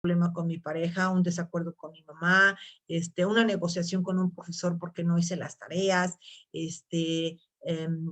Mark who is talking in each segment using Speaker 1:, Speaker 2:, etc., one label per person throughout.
Speaker 1: problema con mi pareja, un desacuerdo con mi mamá, una negociación con un profesor porque no hice las tareas,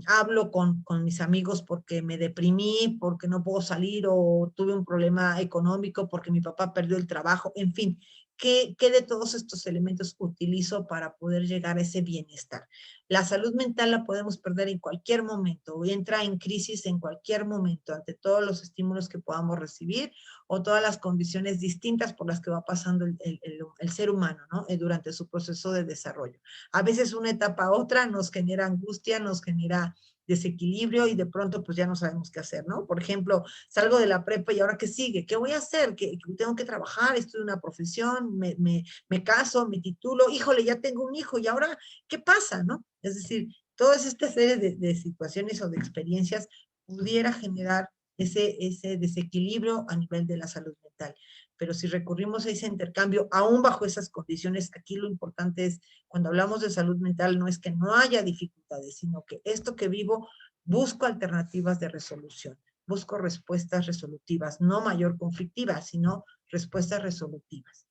Speaker 1: hablo con mis amigos porque me deprimí, porque no puedo salir o tuve un problema económico porque mi papá perdió el trabajo, en fin, ¿qué de todos estos elementos utilizo para poder llegar a ese bienestar? La salud mental la podemos perder en cualquier momento o entra en crisis en cualquier momento ante todos los estímulos que podamos recibir o todas las condiciones distintas por las que va pasando el ser humano, ¿no? Durante su proceso de desarrollo. A veces una etapa a otra nos genera angustia, nos genera desequilibrio y de pronto pues ya no sabemos qué hacer, ¿no? Por ejemplo, salgo de la prepa y ahora ¿qué sigue? ¿Qué voy a hacer? ¿Qué tengo que trabajar? Estudio una profesión, me caso, me titulo, híjole, ya tengo un hijo y ahora, ¿qué pasa, no? Es decir, todas estas series de situaciones o de experiencias pudiera generar ese desequilibrio a nivel de la salud mental. Pero si recurrimos a ese intercambio, aún bajo esas condiciones, aquí lo importante es, cuando hablamos de salud mental, no es que no haya dificultades, sino que esto que vivo, busco alternativas de resolución, busco respuestas resolutivas, no mayor conflictiva, sino respuestas resolutivas.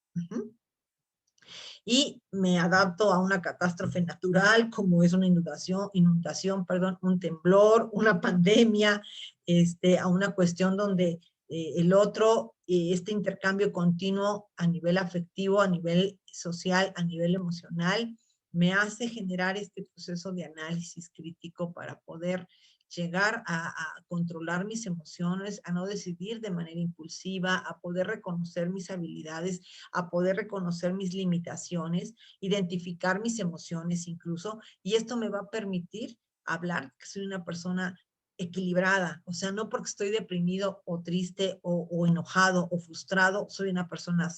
Speaker 1: Y me adapto a una catástrofe natural como es una inundación, un temblor, una pandemia, a una cuestión donde el otro, este intercambio continuo a nivel afectivo, a nivel social, a nivel emocional, me hace generar este proceso de análisis crítico para poder llegar a controlar mis emociones, a no decidir de manera impulsiva, a poder reconocer mis habilidades, a poder reconocer mis limitaciones, identificar mis emociones incluso, y esto me va a permitir hablar que soy una persona equilibrada, o sea, no porque estoy deprimido o triste o enojado o frustrado, soy una persona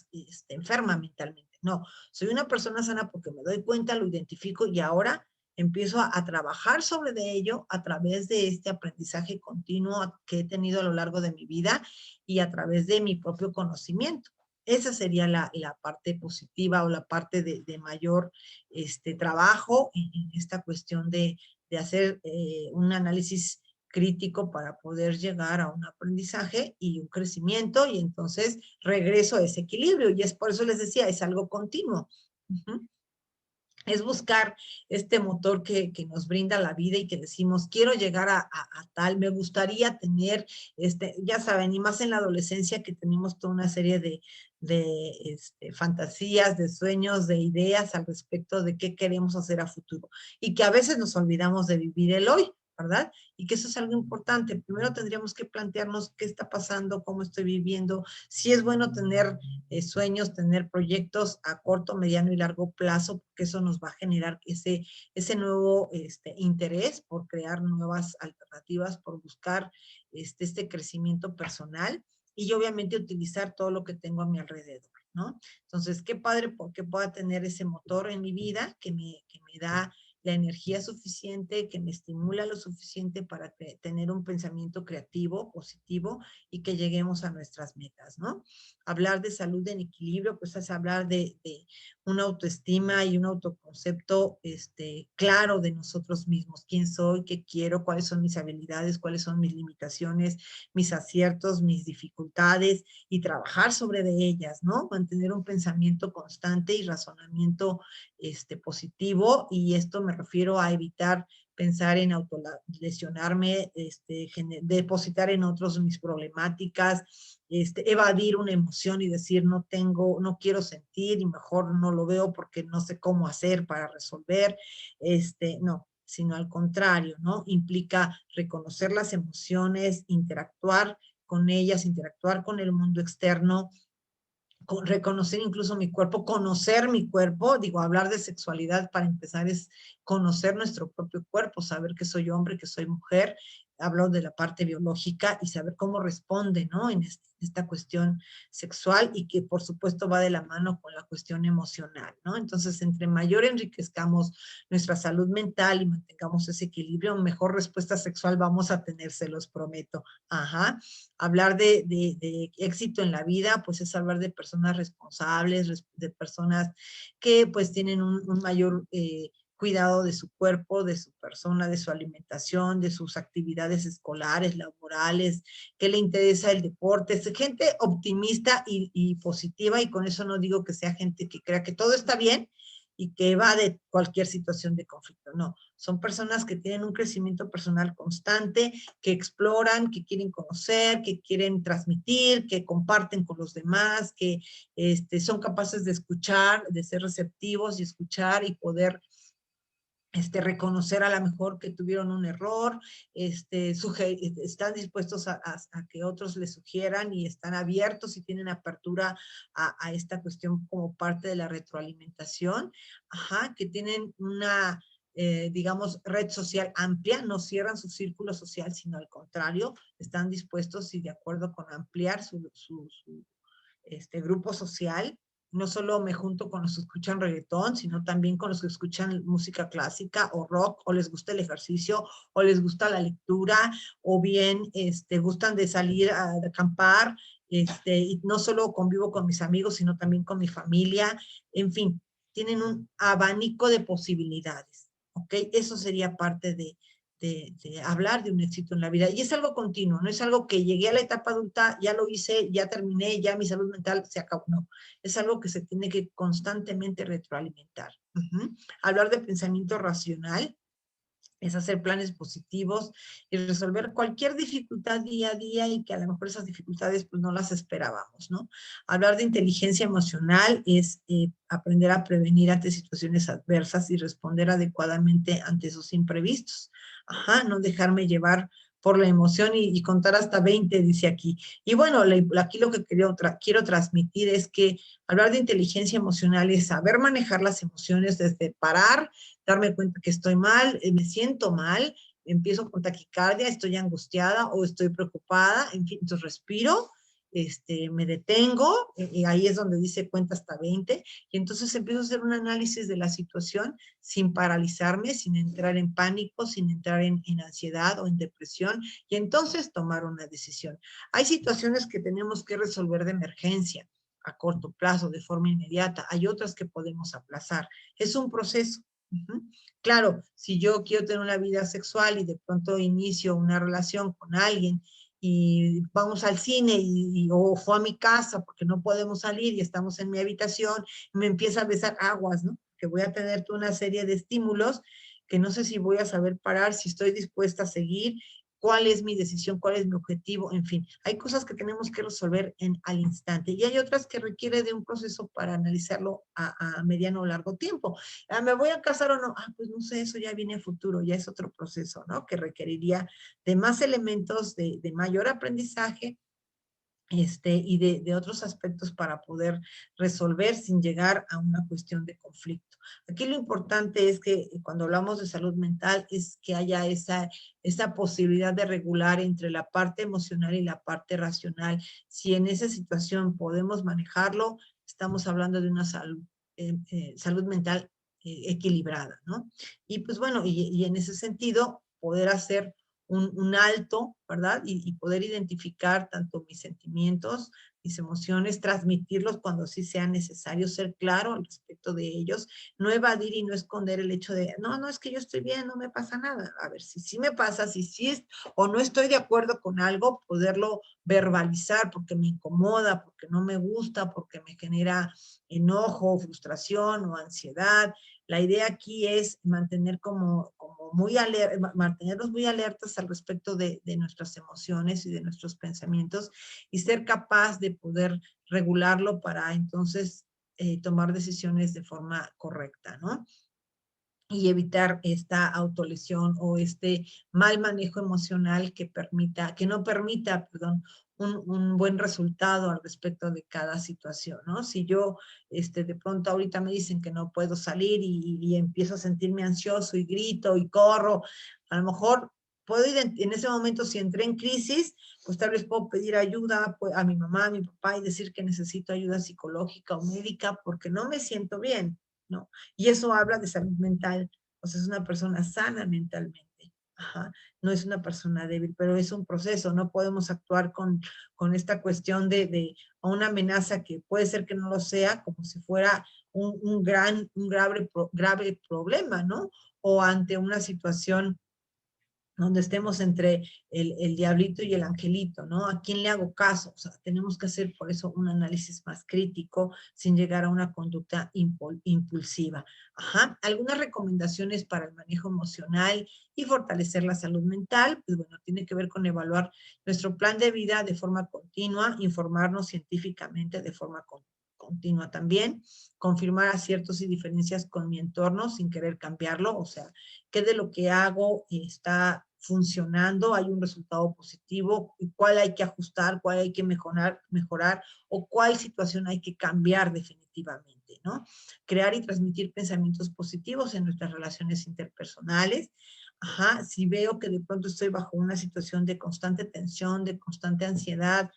Speaker 1: enferma mentalmente, no, soy una persona sana porque me doy cuenta, lo identifico y ahora empiezo a trabajar sobre de ello a través de este aprendizaje continuo que he tenido a lo largo de mi vida y a través de mi propio conocimiento. Esa sería la parte positiva o la parte de mayor trabajo en esta cuestión de hacer un análisis crítico para poder llegar a un aprendizaje y un crecimiento y entonces regreso a ese equilibrio y es por eso les decía, es algo continuo. Es buscar este motor que nos brinda la vida y que decimos, quiero llegar a tal, me gustaría tener, ya saben, y más en la adolescencia que tenemos toda una serie de fantasías, de sueños, de ideas al respecto de qué queremos hacer a futuro. Y que a veces nos olvidamos de vivir el hoy, ¿verdad? Y que eso es algo importante. Primero tendríamos que plantearnos qué está pasando, cómo estoy viviendo, si es bueno tener sueños, tener proyectos a corto, mediano y largo plazo, porque eso nos va a generar ese nuevo interés por crear nuevas alternativas, por buscar este crecimiento personal y obviamente utilizar todo lo que tengo a mi alrededor, ¿no? Entonces, qué padre porque pueda tener ese motor en mi vida que me da la energía suficiente, que me estimula lo suficiente para tener un pensamiento creativo, positivo y que lleguemos a nuestras metas, ¿no? Hablar de salud en equilibrio, pues es hablar de una autoestima y un autoconcepto claro de nosotros mismos, quién soy, qué quiero, cuáles son mis habilidades, cuáles son mis limitaciones, mis aciertos, mis dificultades y trabajar sobre de ellas, ¿no? Mantener un pensamiento constante y razonamiento positivo y esto me refiero a evitar pensar en autolesionarme, depositar en otros mis problemáticas, evadir una emoción y decir no tengo, no quiero sentir y mejor no lo veo porque no sé cómo hacer para resolver, no, sino al contrario, ¿no? Implica reconocer las emociones, interactuar con ellas, interactuar con el mundo externo, reconocer incluso mi cuerpo, conocer mi cuerpo, digo, hablar de sexualidad para empezar es conocer nuestro propio cuerpo, saber que soy hombre, que soy mujer, hablo de la parte biológica y saber cómo responde, ¿no? En esta cuestión sexual y que por supuesto va de la mano con la cuestión emocional, ¿no? Entonces, entre mayor enriquezcamos nuestra salud mental y mantengamos ese equilibrio, mejor respuesta sexual vamos a tener, se los prometo. Ajá. Hablar de éxito en la vida, pues es hablar de personas responsables, de personas que pues tienen un mayor cuidado de su cuerpo, de su persona, de su alimentación, de sus actividades escolares, laborales, que le interesa el deporte. Es gente optimista y positiva, y con eso no digo que sea gente que crea que todo está bien y que va de cualquier situación de conflicto. No, son personas que tienen un crecimiento personal constante, que exploran, que quieren conocer, que quieren transmitir, que comparten con los demás, que son capaces de escuchar, de ser receptivos y escuchar y poder reconocer a lo mejor que tuvieron un error, están dispuestos a que otros les sugieran y están abiertos y tienen apertura a esta cuestión como parte de la retroalimentación, ajá, que tienen una, digamos, red social amplia, no cierran su círculo social, sino al contrario, están dispuestos y de acuerdo con ampliar su grupo social. No solo me junto con los que escuchan reggaetón, sino también con los que escuchan música clásica o rock, o les gusta el ejercicio, o les gusta la lectura, o bien gustan de salir a acampar, y no solo convivo con mis amigos, sino también con mi familia. En fin, tienen un abanico de posibilidades, ¿ok? Eso sería parte de hablar de un éxito en la vida. Y es algo continuo, no es algo que llegué a la etapa adulta, ya lo hice, ya terminé, ya mi salud mental se acabó. No, es algo que se tiene que constantemente retroalimentar. Hablar de pensamiento racional es hacer planes positivos y resolver cualquier dificultad día a día, y que a lo mejor esas dificultades pues no las esperábamos, ¿no? Hablar de inteligencia emocional es aprender a prevenir ante situaciones adversas y responder adecuadamente ante esos imprevistos. Ajá, no dejarme llevar por la emoción y contar hasta 20, dice aquí. Y bueno, aquí lo que quiero transmitir es que hablar de inteligencia emocional es saber manejar las emociones, desde parar, darme cuenta que estoy mal, me siento mal, empiezo con taquicardia, estoy angustiada o estoy preocupada, en fin, entonces respiro, me detengo, y ahí es donde dice cuenta hasta 20, y entonces empiezo a hacer un análisis de la situación sin paralizarme, sin entrar en pánico, sin entrar en ansiedad o en depresión, y entonces tomar una decisión. Hay situaciones que tenemos que resolver de emergencia, a corto plazo, de forma inmediata. Hay otras que podemos aplazar. Es un proceso. Claro, si yo quiero tener una vida sexual y de pronto inicio una relación con alguien y vamos al cine o fue a mi casa porque no podemos salir y estamos en mi habitación, y me empieza a besar aguas, ¿no? Que voy a tener toda una serie de estímulos que no sé si voy a saber parar, si estoy dispuesta a seguir, cuál es mi decisión, cuál es mi objetivo, en fin. Hay cosas que tenemos que resolver al instante, y hay otras que requiere de un proceso para analizarlo a mediano o largo tiempo. ¿Me voy a casar o no? Pues no sé, eso ya viene a futuro, ya es otro proceso, ¿no? Que requeriría de más elementos, de mayor aprendizaje, y de otros aspectos para poder resolver sin llegar a una cuestión de conflicto. Aquí lo importante es que cuando hablamos de salud mental es que haya esa posibilidad de regular entre la parte emocional y la parte racional. Si en esa situación podemos manejarlo, estamos hablando de una salud mental equilibrada, ¿no? Y pues bueno, y en ese sentido, poder hacer un alto, ¿verdad? Y poder identificar tanto mis sentimientos, mis emociones, transmitirlos cuando sí sea necesario, ser claro al respecto de ellos, no evadir y no esconder el hecho de, no, no, es que yo estoy bien, no me pasa nada. A ver, si sí me pasa, si sí es, o no estoy de acuerdo con algo, poderlo verbalizar porque me incomoda, porque no me gusta, porque me genera enojo, frustración o ansiedad. La idea aquí es mantener mantenernos muy alertas al respecto de nuestras emociones y de nuestros pensamientos, y ser capaz de poder regularlo para entonces tomar decisiones de forma correcta, ¿no? Y evitar esta autolesión o este mal manejo emocional que no permita, perdón, un buen resultado al respecto de cada situación, ¿no? Si yo, de pronto ahorita me dicen que no puedo salir y empiezo a sentirme ansioso y grito y corro, a lo mejor puedo en ese momento, si entré en crisis, pues tal vez puedo pedir ayuda a mi mamá, a mi papá, y decir que necesito ayuda psicológica o médica porque no me siento bien, ¿no? Y eso habla de salud mental, o sea, es una persona sana mentalmente. Ajá, no es una persona débil, pero es un proceso, no podemos actuar con esta cuestión de una amenaza que puede ser que no lo sea, como si fuera un grave problema, ¿no? O ante una situación donde estemos entre el diablito y el angelito, ¿no? ¿A quién le hago caso? O sea, tenemos que hacer por eso un análisis más crítico sin llegar a una conducta impulsiva. Ajá. Algunas recomendaciones para el manejo emocional y fortalecer la salud mental, pues bueno, tiene que ver con evaluar nuestro plan de vida de forma continua, informarnos científicamente de forma continua también, confirmar aciertos y diferencias con mi entorno sin querer cambiarlo, o sea, qué de lo que hago está funcionando, hay un resultado positivo, cuál hay que ajustar, cuál hay que mejorar o cuál situación hay que cambiar definitivamente, ¿no? Crear y transmitir pensamientos positivos en nuestras relaciones interpersonales. Ajá, si veo que de pronto estoy bajo una situación de constante tensión, de constante ansiedad,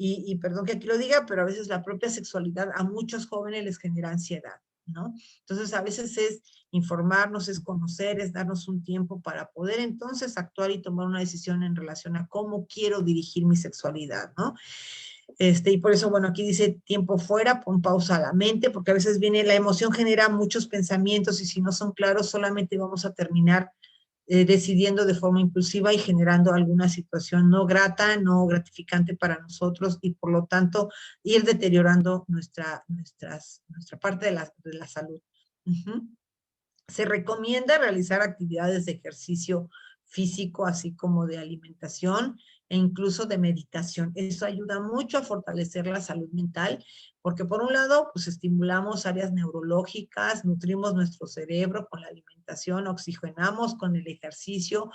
Speaker 1: y perdón que aquí lo diga, pero a veces la propia sexualidad a muchos jóvenes les genera ansiedad, ¿no? Entonces a veces es informarnos, es conocer, es darnos un tiempo para poder entonces actuar y tomar una decisión en relación a cómo quiero dirigir mi sexualidad, ¿no? Y por eso, bueno, aquí dice tiempo fuera, pon pausa a la mente, porque a veces viene, la emoción genera muchos pensamientos y si no son claros, solamente vamos a terminar decidiendo de forma impulsiva y generando alguna situación no grata, no gratificante para nosotros y por lo tanto ir deteriorando nuestra parte de la salud. Uh-huh. Se recomienda realizar actividades de ejercicio físico, así como de alimentación e incluso de meditación. Eso ayuda mucho a fortalecer la salud mental, porque por un lado, pues estimulamos áreas neurológicas, nutrimos nuestro cerebro con la alimentación, oxigenamos con el ejercicio,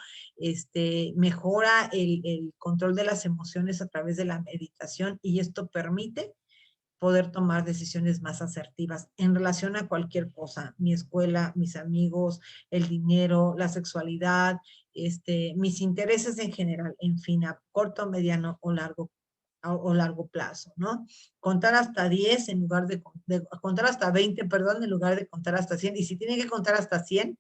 Speaker 1: mejora el control de las emociones a través de la meditación y esto permite poder tomar decisiones más asertivas en relación a cualquier cosa, mi escuela, mis amigos, el dinero, la sexualidad, mis intereses en general, en fin, a corto, mediano o largo plazo, ¿no? Contar hasta 10 en lugar de contar hasta 20, perdón, en lugar de contar hasta 100, y si tiene que contar hasta 100,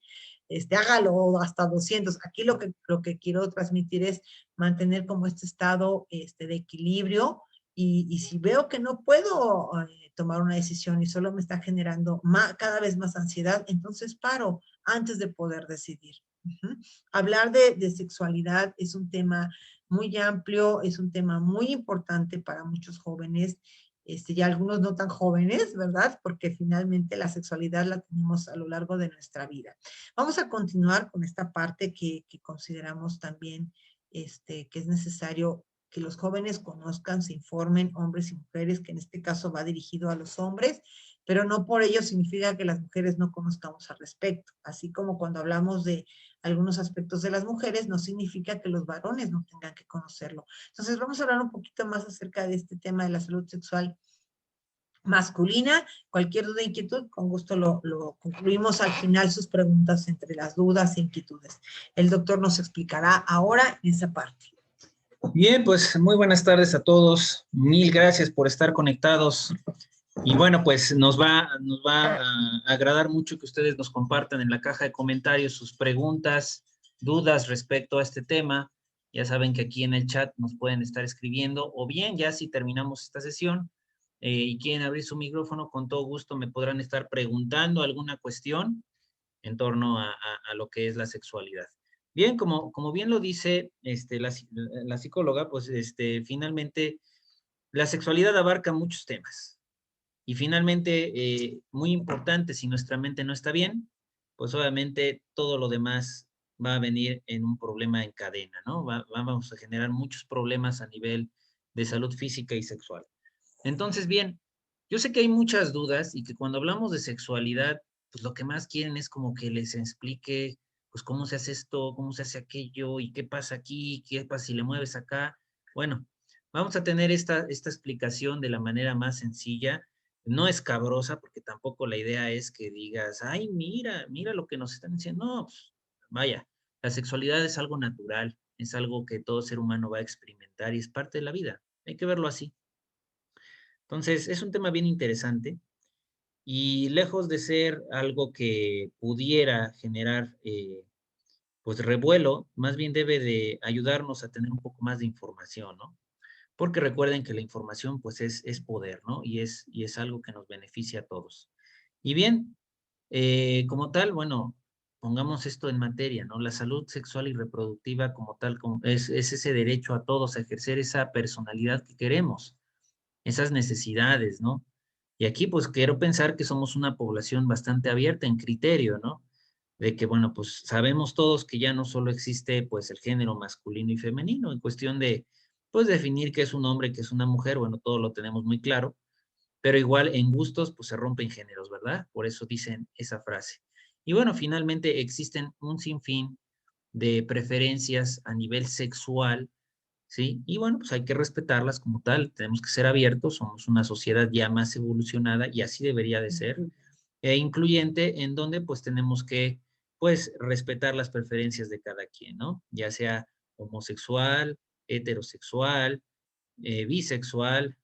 Speaker 1: hágalo hasta 200. Aquí lo que quiero transmitir es mantener como este estado de equilibrio, y si veo que no puedo tomar una decisión y solo me está generando cada vez más ansiedad, entonces paro antes de poder decidir. Uh-huh. Hablar de sexualidad es un tema muy amplio, es un tema muy importante para muchos jóvenes, y algunos no tan jóvenes, ¿verdad? Porque finalmente la sexualidad la tenemos a lo largo de nuestra vida. Vamos a continuar con esta parte que consideramos también que es necesario que los jóvenes conozcan, se informen, hombres y mujeres, que en este caso va dirigido a los hombres, pero no por ello significa que las mujeres no conozcamos al respecto. Así como cuando hablamos de algunos aspectos de las mujeres, no significa que los varones no tengan que conocerlo. Entonces vamos a hablar un poquito más acerca de este tema de la salud sexual masculina. Cualquier duda, inquietud, con gusto lo concluimos al final sus preguntas entre las dudas e inquietudes. El doctor nos explicará ahora esa parte.
Speaker 2: Bien, pues muy buenas tardes a todos. Mil gracias por estar conectados. Y bueno, pues nos va a agradar mucho que ustedes nos compartan en la caja de comentarios sus preguntas, dudas respecto a este tema. Ya saben que aquí en el chat nos pueden estar escribiendo, o bien ya si terminamos esta sesión y quieren abrir su micrófono, con todo gusto me podrán estar preguntando alguna cuestión en torno a lo que es la sexualidad. Bien, como bien lo dice la psicóloga, pues finalmente la sexualidad abarca muchos temas. Y finalmente, muy importante, si nuestra mente no está bien, pues obviamente todo lo demás va a venir en un problema en cadena, ¿no? Vamos a generar muchos problemas a nivel de salud física y sexual. Entonces, bien, yo sé que hay muchas dudas y que cuando hablamos de sexualidad, pues lo que más quieren es como que les explique, pues cómo se hace esto, cómo se hace aquello, y qué pasa aquí, qué pasa si le mueves acá. Bueno, vamos a tener esta explicación de la manera más sencilla, no escabrosa, porque tampoco la idea es que digas, ay, mira lo que nos están diciendo. No, pues, vaya, la sexualidad es algo natural, es algo que todo ser humano va a experimentar y es parte de la vida. Hay que verlo así. Entonces, es un tema bien interesante y lejos de ser algo que pudiera generar pues revuelo, más bien debe de ayudarnos a tener un poco más de información, ¿no? Porque recuerden que la información pues es poder, ¿no? Y es algo que nos beneficia a todos. Y bien, como tal, bueno, pongamos esto en materia, ¿no? La salud sexual y reproductiva como tal es ese derecho a todos a ejercer esa personalidad que queremos, esas necesidades, ¿no? Y aquí pues quiero pensar que somos una población bastante abierta en criterio, ¿no? De que, bueno, pues sabemos todos que ya no solo existe pues el género masculino y femenino, en cuestión de pues definir qué es un hombre, qué es una mujer, bueno, todo lo tenemos muy claro, pero igual en gustos pues se rompen géneros, ¿verdad? Por eso dicen esa frase. Y bueno, finalmente existen un sinfín de preferencias a nivel sexual, ¿sí? Y bueno, pues hay que respetarlas como tal, tenemos que ser abiertos, somos una sociedad ya más evolucionada y así debería de ser, e incluyente en donde pues tenemos que pues respetar las preferencias de cada quien, ¿no? Ya sea homosexual, heterosexual, bisexual,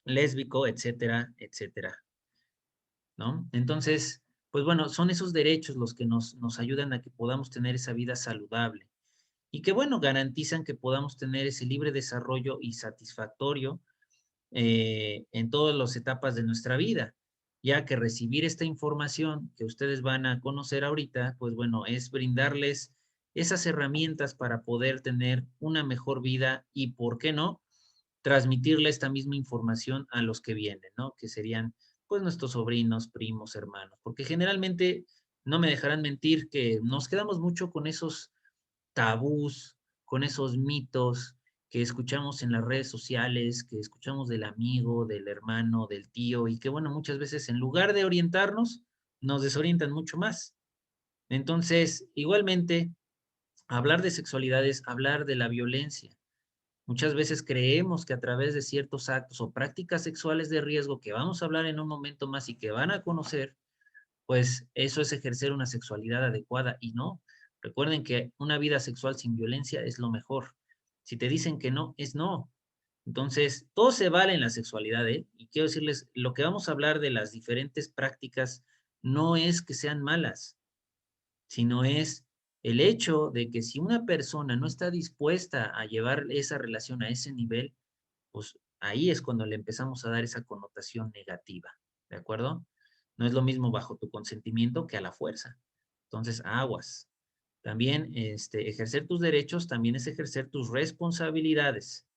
Speaker 2: lésbico, etcétera, etcétera, ¿no? Entonces, pues bueno, son esos derechos los que nos ayudan a que podamos tener esa vida saludable y que, bueno, garantizan que podamos tener ese libre desarrollo y satisfactorio en todas las etapas de nuestra vida, ya que recibir esta información que ustedes van a conocer ahorita, pues bueno, es brindarles esas herramientas para poder tener una mejor vida y, ¿por qué no?, transmitirle esta misma información a los que vienen, ¿no? Que serían, pues, nuestros sobrinos, primos, hermanos, porque generalmente, no me dejarán mentir, que nos quedamos mucho con esos tabús, con esos mitos que escuchamos en las redes sociales, que escuchamos del amigo, del hermano, del tío, y que bueno, muchas veces en lugar de orientarnos, nos desorientan mucho más. Entonces, igualmente, hablar de sexualidad es hablar de la violencia. Muchas veces creemos que a través de ciertos actos o prácticas sexuales de riesgo que vamos a hablar en un momento más y que van a conocer, pues eso es ejercer una sexualidad adecuada y no. Recuerden que una vida sexual sin violencia es lo mejor. Si te dicen que no, es no. Entonces, todo se vale en la sexualidad, ¿eh? Y quiero decirles, lo que vamos a hablar de las diferentes prácticas no es que sean malas, sino es el hecho de que si una persona no está dispuesta a llevar esa relación a ese nivel, pues ahí es cuando le empezamos a dar esa connotación negativa, ¿de acuerdo? No es lo mismo bajo tu consentimiento que a la fuerza. Entonces, aguas. También ejercer tus derechos también es ejercer tus responsabilidades.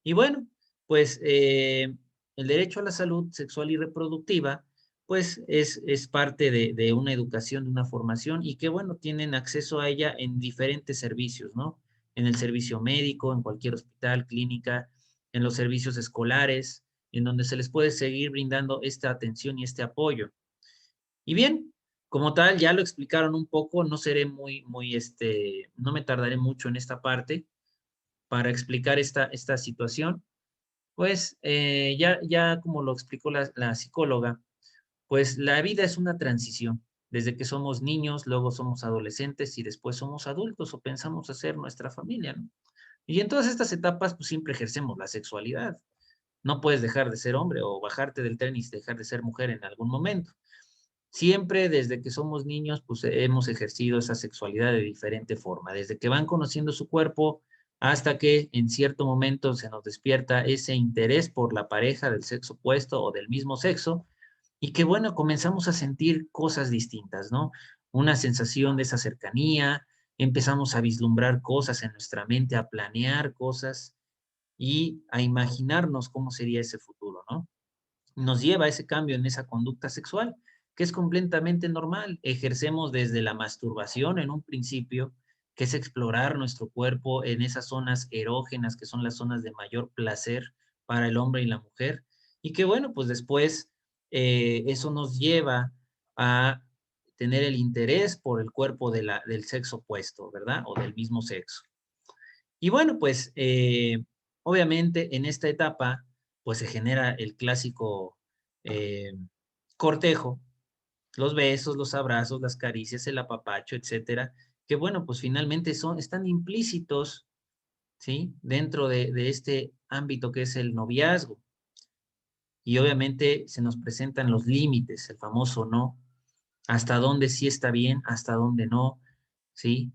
Speaker 2: Y bueno, pues el derecho a la salud sexual y reproductiva, pues es parte de una educación, de una formación y que bueno, tienen acceso a ella en diferentes servicios, ¿no? En el servicio médico, en cualquier hospital, clínica, en los servicios escolares, en donde se les puede seguir brindando esta atención y este apoyo. Y bien, como tal, ya lo explicaron un poco, no seré no me tardaré mucho en esta parte para explicar esta situación. Pues ya como lo explicó la psicóloga, pues la vida es una transición. Desde que somos niños, luego somos adolescentes y después somos adultos o pensamos hacer nuestra familia, ¿no? Y en todas estas etapas, pues siempre ejercemos la sexualidad. No puedes dejar de ser hombre o bajarte del tren y dejar de ser mujer en algún momento. Siempre desde que somos niños, pues hemos ejercido esa sexualidad de diferente forma, desde que van conociendo su cuerpo hasta que en cierto momento se nos despierta ese interés por la pareja del sexo opuesto o del mismo sexo y que bueno, comenzamos a sentir cosas distintas, ¿no? Una sensación de esa cercanía, empezamos a vislumbrar cosas en nuestra mente, a planear cosas y a imaginarnos cómo sería ese futuro, ¿no? Nos lleva a ese cambio en esa conducta sexual, que es completamente normal. Ejercemos desde la masturbación en un principio, que es explorar nuestro cuerpo en esas zonas erógenas, que son las zonas de mayor placer para el hombre y la mujer, y que bueno, pues después eso nos lleva a tener el interés por el cuerpo del sexo opuesto, ¿verdad? O del mismo sexo. Y bueno, pues obviamente en esta etapa, pues se genera el clásico eh, cortejo, los besos, los abrazos, las caricias, el apapacho, etcétera, que bueno, pues finalmente están implícitos, ¿sí? Dentro de este ámbito que es el noviazgo. Y obviamente se nos presentan los límites, el famoso no, hasta dónde sí está bien, hasta dónde no, ¿sí?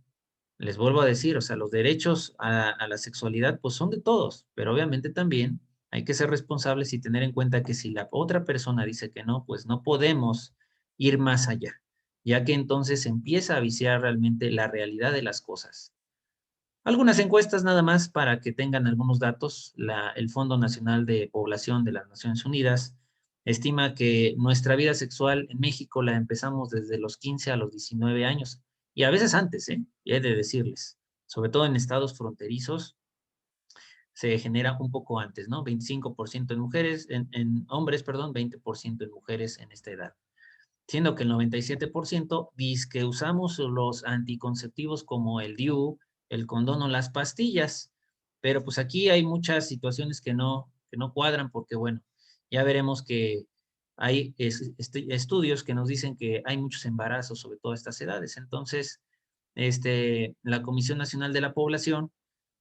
Speaker 2: les vuelvo a decir, o sea, los derechos a la sexualidad pues son de todos, pero obviamente también hay que ser responsables y tener en cuenta que si la otra persona dice que no, pues no podemos ir más allá, ya que entonces empieza a viciar realmente la realidad de las cosas. Algunas encuestas nada más para que tengan algunos datos. El Fondo Nacional de Población de las Naciones Unidas estima que nuestra vida sexual en México la empezamos desde los 15 a los 19 años y a veces antes, ¿eh? Y he de decirles, sobre todo en estados fronterizos, se genera un poco antes, ¿no? 25% en mujeres, en hombres, perdón, 20% en mujeres en esta edad. Siendo que el 97% dice que usamos los anticonceptivos como el DIU, el condón o las pastillas, pero pues aquí hay muchas situaciones que no cuadran porque, bueno, ya veremos que hay estudios que nos dicen que hay muchos embarazos sobre todas estas edades. Entonces, la Comisión Nacional de la Población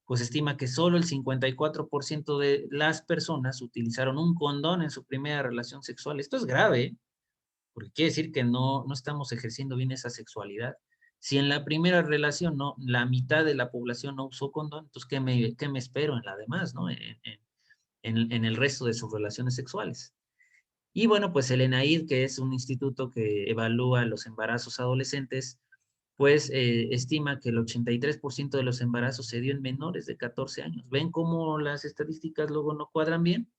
Speaker 2: pues estima que solo el 54% de las personas utilizaron un condón en su primera relación sexual. Esto es grave, ¿eh? Porque quiere decir que no estamos ejerciendo bien esa sexualidad. Si en la primera relación no, la mitad de la población no usó condón, entonces qué me espero en la demás, ¿no? En el resto de sus relaciones sexuales. Y bueno, pues el ENAID, que es un instituto que evalúa los embarazos adolescentes, pues estima que el 83% de los embarazos se dio en menores de 14 años. ¿Ven cómo las estadísticas luego no cuadran bien?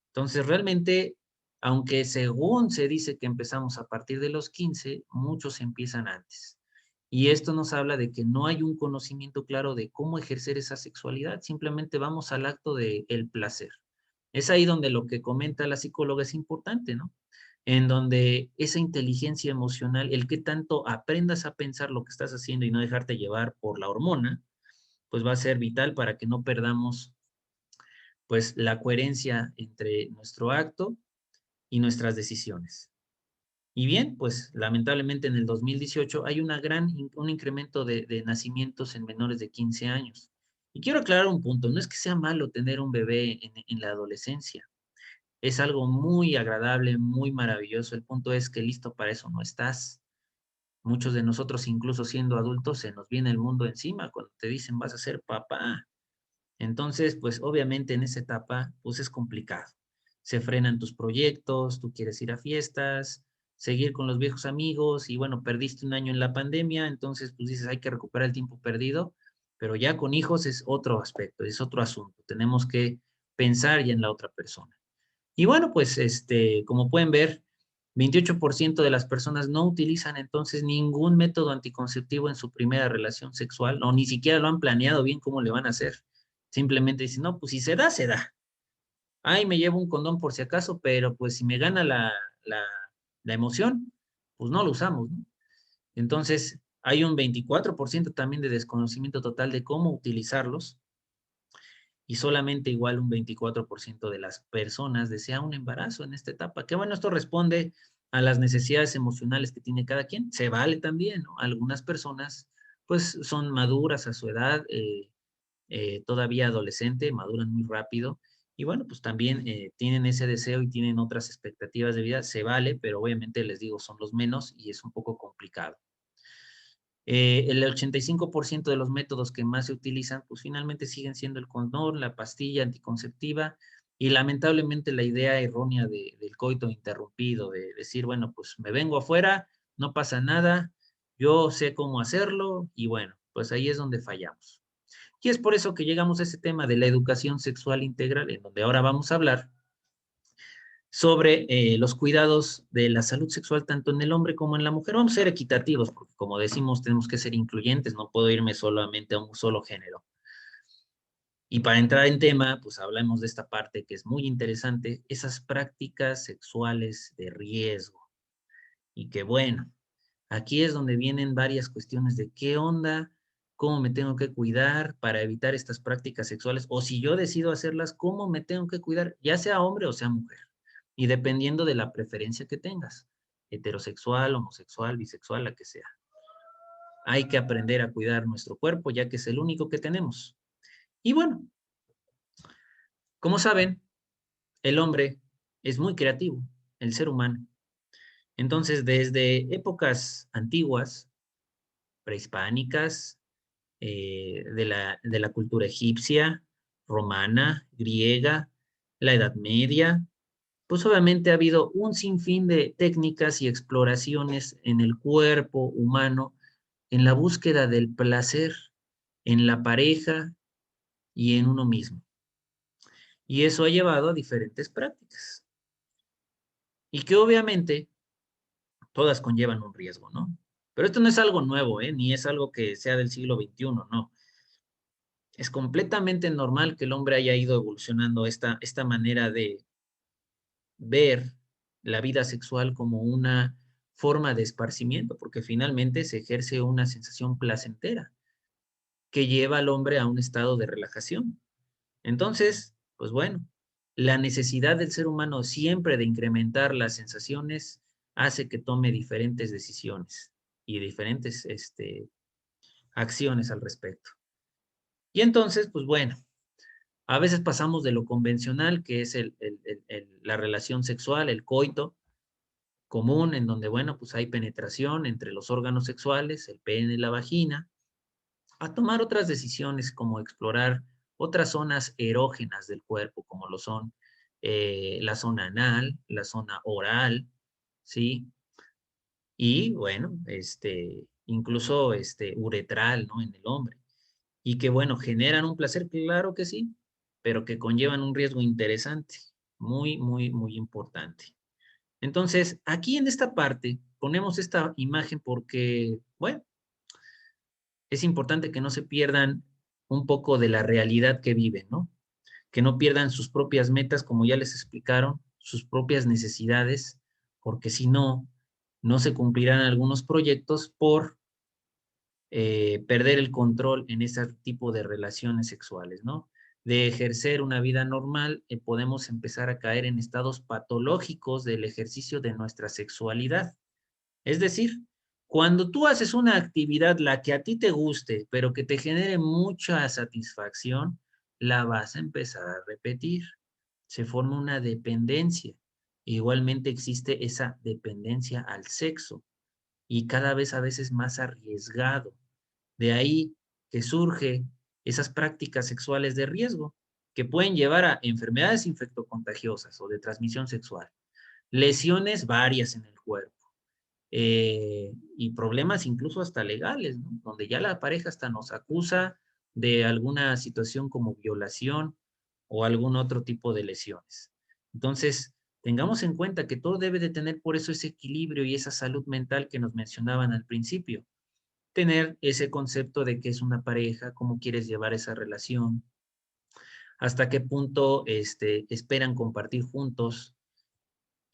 Speaker 2: Entonces, realmente, aunque según se dice que empezamos a partir de los 15, muchos empiezan antes. Y esto nos habla de que no hay un conocimiento claro de cómo ejercer esa sexualidad, simplemente vamos al acto del placer. Es ahí donde lo que comenta la psicóloga es importante, ¿no? En donde esa inteligencia emocional, el que tanto aprendas a pensar lo que estás haciendo y no dejarte llevar por la hormona, pues va a ser vital para que no perdamos pues la coherencia entre nuestro acto y nuestras decisiones. Y bien, pues lamentablemente en el 2018 hay un incremento de nacimientos en menores de 15 años. Y quiero aclarar un punto, no es que sea malo tener un bebé en la adolescencia, es algo muy agradable, muy maravilloso, el punto es que listo para eso no estás. Muchos de nosotros, incluso siendo adultos, se nos viene el mundo encima cuando te dicen vas a ser papá. Entonces, pues obviamente en esa etapa, pues es complicado. Se frenan tus proyectos, tú quieres ir a fiestas, seguir con los viejos amigos y bueno, perdiste un año en la pandemia, entonces pues dices hay que recuperar el tiempo perdido, pero ya con hijos es otro aspecto, es otro asunto. Tenemos que pensar ya en la otra persona. Y bueno, pues como pueden ver, 28% de las personas no utilizan entonces ningún método anticonceptivo en su primera relación sexual, o ni siquiera lo han planeado bien cómo le van a hacer. Simplemente dicen, no, pues si se da, se da. Ay, me llevo un condón por si acaso, pero pues si me gana la, la emoción, pues no lo usamos, ¿no? Entonces, hay un 24% también de desconocimiento total de cómo utilizarlos y solamente igual un 24% de las personas desea un embarazo en esta etapa. Que bueno, esto responde a las necesidades emocionales que tiene cada quien. Se vale también, ¿no? Algunas personas pues son maduras a su edad, todavía adolescente, maduran muy rápido y bueno, pues también tienen ese deseo y tienen otras expectativas de vida, se vale, pero obviamente les digo, son los menos y es un poco complicado. El 85% de los métodos que más se utilizan, pues finalmente siguen siendo el condón, la pastilla anticonceptiva y lamentablemente la idea errónea del coito interrumpido, de decir, bueno, pues me vengo afuera, no pasa nada, yo sé cómo hacerlo y bueno, pues ahí es donde fallamos. Y es por eso que llegamos a ese tema de la educación sexual integral, en donde ahora vamos a hablar sobre los cuidados de la salud sexual tanto en el hombre como en la mujer. Vamos a ser equitativos, porque como decimos, tenemos que ser incluyentes, no puedo irme solamente a un solo género. Y para entrar en tema, pues hablamos de esta parte que es muy interesante, esas prácticas sexuales de riesgo. Y que bueno, aquí es donde vienen varias cuestiones de qué onda, cómo me tengo que cuidar para evitar estas prácticas sexuales, o si yo decido hacerlas, cómo me tengo que cuidar, ya sea hombre o sea mujer, y dependiendo de la preferencia que tengas, heterosexual, homosexual, bisexual, la que sea. Hay que aprender a cuidar nuestro cuerpo, ya que es el único que tenemos. Y bueno, como saben, el hombre es muy creativo, el ser humano. Entonces, desde épocas antiguas, prehispánicas, de la cultura egipcia, romana, griega, la Edad Media. Pues obviamente ha habido un sinfín de técnicas y exploraciones en el cuerpo humano en la búsqueda del placer en la pareja y en uno mismo. Y eso ha llevado a diferentes prácticas. Y que obviamente todas conllevan un riesgo, ¿no? Pero esto no es algo nuevo, ¿eh? Ni es algo que sea del siglo XXI, no. Es completamente normal que el hombre haya ido evolucionando esta manera de ver la vida sexual como una forma de esparcimiento, porque finalmente se ejerce una sensación placentera que lleva al hombre a un estado de relajación. Entonces, pues bueno, la necesidad del ser humano siempre de incrementar las sensaciones hace que tome diferentes decisiones y diferentes acciones al respecto. Y entonces, pues bueno, a veces pasamos de lo convencional, que es la relación sexual, el coito común, en donde, bueno, pues hay penetración entre los órganos sexuales, el pene y la vagina, a tomar otras decisiones como explorar otras zonas erógenas del cuerpo, como lo son la zona anal, la zona oral, ¿sí? Y bueno, incluso uretral, ¿no? En el hombre. Y que bueno, generan un placer, claro que sí, pero que conllevan un riesgo interesante, muy, muy, muy importante. Entonces, aquí en esta parte ponemos esta imagen porque, bueno, es importante que no se pierdan un poco de la realidad que viven, ¿no? Que no pierdan sus propias metas, como ya les explicaron, sus propias necesidades, porque si no, no se cumplirán algunos proyectos por perder el control en ese tipo de relaciones sexuales, ¿no? De ejercer una vida normal, podemos empezar a caer en estados patológicos del ejercicio de nuestra sexualidad. Es decir, cuando tú haces una actividad, la que a ti te guste, pero que te genere mucha satisfacción, la vas a empezar a repetir. Se forma una dependencia. Igualmente existe esa dependencia al sexo y cada vez a veces más arriesgado. De ahí que surge esas prácticas sexuales de riesgo que pueden llevar a enfermedades infectocontagiosas o de transmisión sexual, lesiones varias en el cuerpo y problemas incluso hasta legales, ¿no? Donde ya la pareja hasta nos acusa de alguna situación como violación o algún otro tipo de lesiones. Entonces, tengamos en cuenta que todo debe de tener por eso ese equilibrio y esa salud mental que nos mencionaban al principio. Tener ese concepto de qué es una pareja, cómo quieres llevar esa relación, hasta qué punto esperan compartir juntos.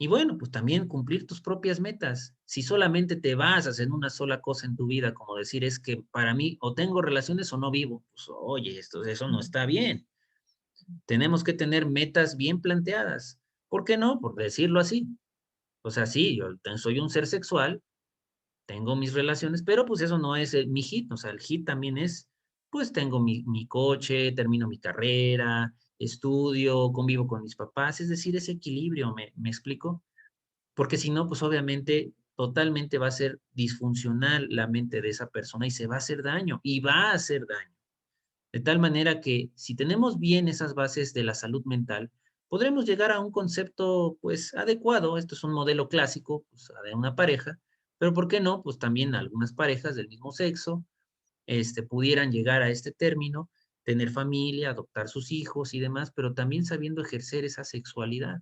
Speaker 2: Y bueno, pues también cumplir tus propias metas. Si solamente te basas en una sola cosa en tu vida, como decir es que para mí o tengo relaciones o no vivo, pues oye, eso no está bien. Tenemos que tener metas bien planteadas. ¿Por qué no? Por decirlo así. O sea, sí, yo soy un ser sexual, tengo mis relaciones, pero pues eso no es mi hit. O sea, el hit también es, pues tengo mi coche, termino mi carrera, estudio, convivo con mis papás. Es decir, ese equilibrio, ¿me explico? Porque si no, pues obviamente totalmente va a ser disfuncional la mente de esa persona y se va a hacer daño y va a hacer daño. De tal manera que si tenemos bien esas bases de la salud mental, podremos llegar a un concepto pues adecuado. Esto es un modelo clásico pues, de una pareja, pero ¿por qué no? Pues también algunas parejas del mismo sexo pudieran llegar a este término, tener familia, adoptar sus hijos y demás, pero también sabiendo ejercer esa sexualidad,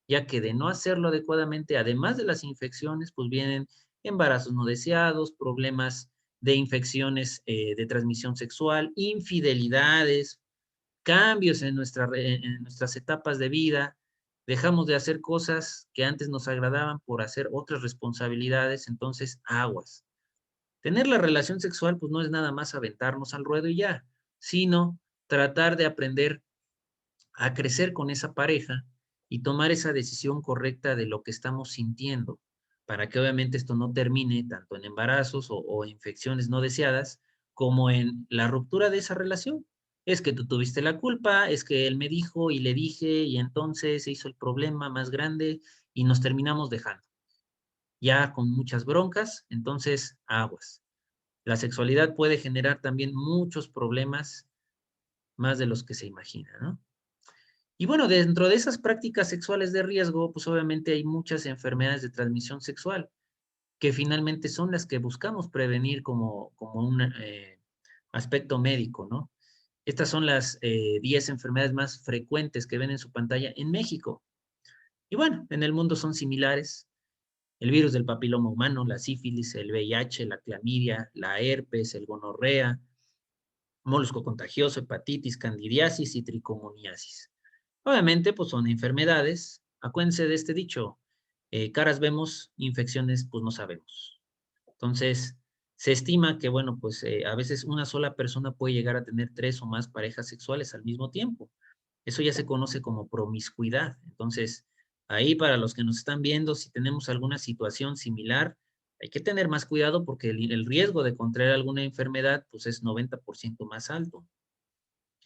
Speaker 2: ya que de no hacerlo adecuadamente, además de las infecciones, pues vienen embarazos no deseados, problemas de infecciones de transmisión sexual, infidelidades, cambios en nuestras etapas de vida, dejamos de hacer cosas que antes nos agradaban por hacer otras responsabilidades, entonces aguas. Tener la relación sexual, pues no es nada más aventarnos al ruedo y ya, sino tratar de aprender a crecer con esa pareja y tomar esa decisión correcta de lo que estamos sintiendo, para que obviamente esto no termine tanto en embarazos o infecciones no deseadas, como en la ruptura de esa relación. Es que tú tuviste la culpa, es que él me dijo y le dije y entonces se hizo el problema más grande y nos terminamos dejando. Ya con muchas broncas, entonces aguas. La sexualidad puede generar también muchos problemas, más de los que se imagina, ¿no? Y bueno, dentro de esas prácticas sexuales de riesgo, pues obviamente hay muchas enfermedades de transmisión sexual, que finalmente son las que buscamos prevenir como un aspecto médico, ¿no? Estas son las 10 enfermedades más frecuentes que ven en su pantalla en México. Y bueno, en el mundo son similares. El virus del papiloma humano, la sífilis, el VIH, la clamidia, la herpes, el gonorrea, molusco contagioso, hepatitis, candidiasis y tricomoniasis. Obviamente, pues son enfermedades. Acuérdense de este dicho, caras vemos, infecciones pues no sabemos. Entonces, se estima que, bueno, pues a veces una sola persona puede llegar a tener 3 o más parejas sexuales al mismo tiempo. Eso ya se conoce como promiscuidad. Entonces, ahí para los que nos están viendo, si tenemos alguna situación similar, hay que tener más cuidado porque el riesgo de contraer alguna enfermedad pues es 90% más alto.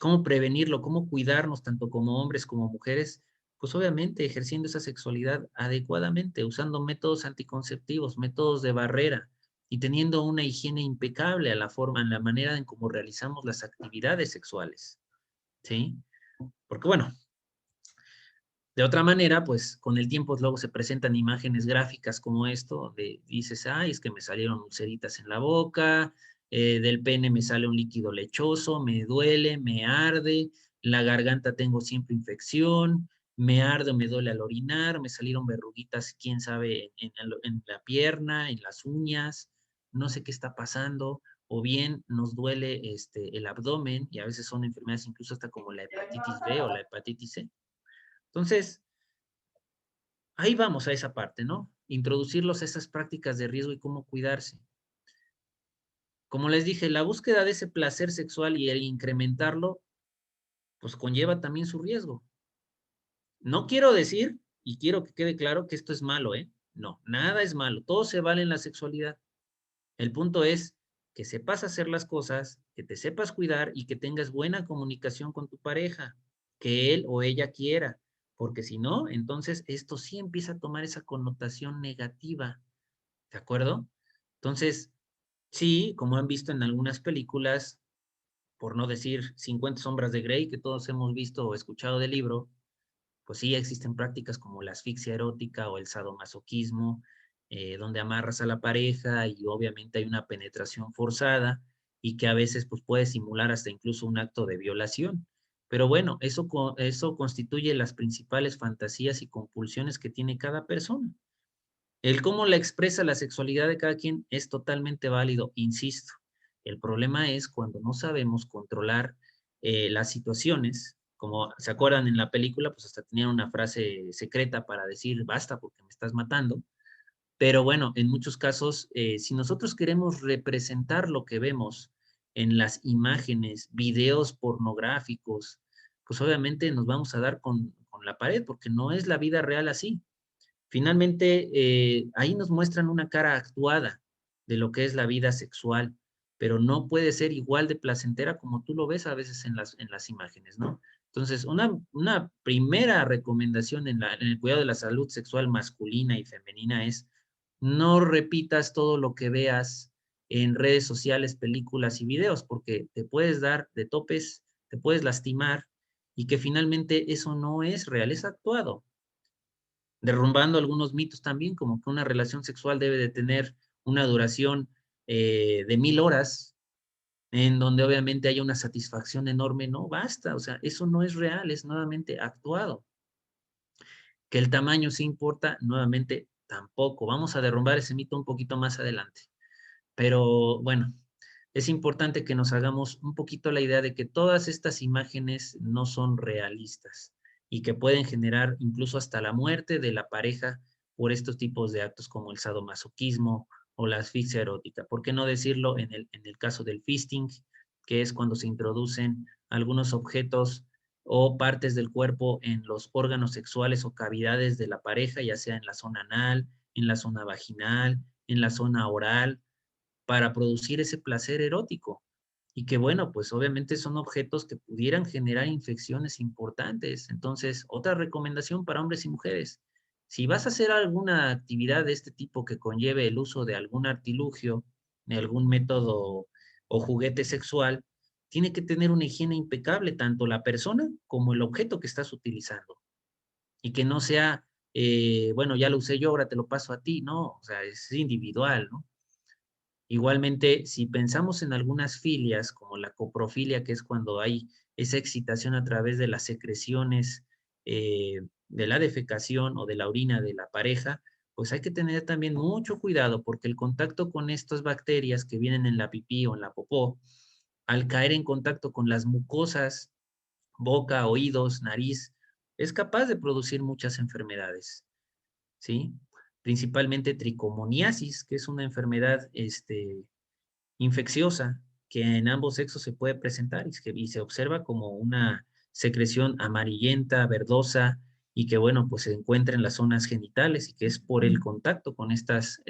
Speaker 2: ¿Cómo prevenirlo? ¿Cómo cuidarnos tanto como hombres como mujeres? Pues obviamente ejerciendo esa sexualidad adecuadamente, usando métodos anticonceptivos, métodos de barrera y teniendo una higiene impecable a la forma, en la manera en cómo realizamos las actividades sexuales, ¿sí? Porque bueno, de otra manera, pues con el tiempo luego se presentan imágenes gráficas como esto, donde dices, ay, es que me salieron ulceritas en la boca, del pene me sale un líquido lechoso, me duele, me arde, la garganta tengo siempre infección, me arde o me duele al orinar, me salieron verruguitas, quién sabe, en la pierna, en las uñas, no sé qué está pasando, o bien nos duele el abdomen, y a veces son enfermedades incluso hasta como la hepatitis B o la hepatitis C. Entonces, ahí vamos a esa parte, ¿no? Introducirlos a esas prácticas de riesgo y cómo cuidarse. Como les dije, la búsqueda de ese placer sexual y el incrementarlo, pues conlleva también su riesgo. No quiero decir, y quiero que quede claro, que esto es malo, ¿eh? No, nada es malo, todo se vale en la sexualidad. El punto es que sepas hacer las cosas, que te sepas cuidar y que tengas buena comunicación con tu pareja, que él o ella quiera, porque si no, entonces esto sí empieza a tomar esa connotación negativa, ¿de acuerdo? Entonces, sí, como han visto en algunas películas, por no decir 50 sombras de Grey, que todos hemos visto o escuchado del libro, pues sí existen prácticas como la asfixia erótica o el sadomasoquismo, donde amarras a la pareja y obviamente hay una penetración forzada y que a veces pues puede simular hasta incluso un acto de violación. Pero bueno, eso constituye las principales fantasías y compulsiones que tiene cada persona. El cómo la expresa la sexualidad de cada quien es totalmente válido, insisto. El problema es cuando no sabemos controlar las situaciones, como se acuerdan en la película, pues hasta tenían una frase secreta para decir, basta porque me estás matando. Pero bueno, en muchos casos, si nosotros queremos representar lo que vemos en las imágenes, videos pornográficos, pues obviamente nos vamos a dar con la pared porque no es la vida real así. Finalmente, ahí nos muestran una cara actuada de lo que es la vida sexual, pero no puede ser igual de placentera como tú lo ves a veces en las imágenes, ¿no? Entonces, una primera recomendación en el cuidado de la salud sexual masculina y femenina es no repitas todo lo que veas en redes sociales, películas y videos, porque te puedes dar de topes, te puedes lastimar y que finalmente eso no es real, es actuado, derrumbando algunos mitos también, como que una relación sexual debe de tener una duración de 1000 horas, en donde obviamente haya una satisfacción enorme. No, basta, o sea, eso no es real, es nuevamente actuado. Que el tamaño sí importa, nuevamente tampoco. Vamos a derrumbar ese mito un poquito más adelante. Pero bueno, es importante que nos hagamos un poquito la idea de que todas estas imágenes no son realistas y que pueden generar incluso hasta la muerte de la pareja por estos tipos de actos como el sadomasoquismo o la asfixia erótica. ¿Por qué no decirlo en el caso del fisting, que es cuando se introducen algunos objetos o partes del cuerpo en los órganos sexuales o cavidades de la pareja, ya sea en la zona anal, en la zona vaginal, en la zona oral, para producir ese placer erótico? Y que bueno, pues obviamente son objetos que pudieran generar infecciones importantes. Entonces, otra recomendación para hombres y mujeres: si vas a hacer alguna actividad de este tipo que conlleve el uso de algún artilugio, algún método o juguete sexual, tiene que tener una higiene impecable, tanto la persona como el objeto que estás utilizando. Y que no sea, bueno, ya lo usé yo, ahora te lo paso a ti, no, o sea, es individual, ¿no? Igualmente, si pensamos en algunas filias, como la coprofilia, que es cuando hay esa excitación a través de las secreciones de la defecación o de la orina de la pareja, pues hay que tener también mucho cuidado porque el contacto con estas bacterias que vienen en la pipí o en la popó, al caer en contacto con las mucosas, boca, oídos, nariz, es capaz de producir muchas enfermedades, ¿sí? Principalmente tricomoniasis, que es una enfermedad infecciosa que en ambos sexos se puede presentar y se observa como una secreción amarillenta, verdosa, y que, bueno, pues se encuentra en las zonas genitales y que es por el contacto con estas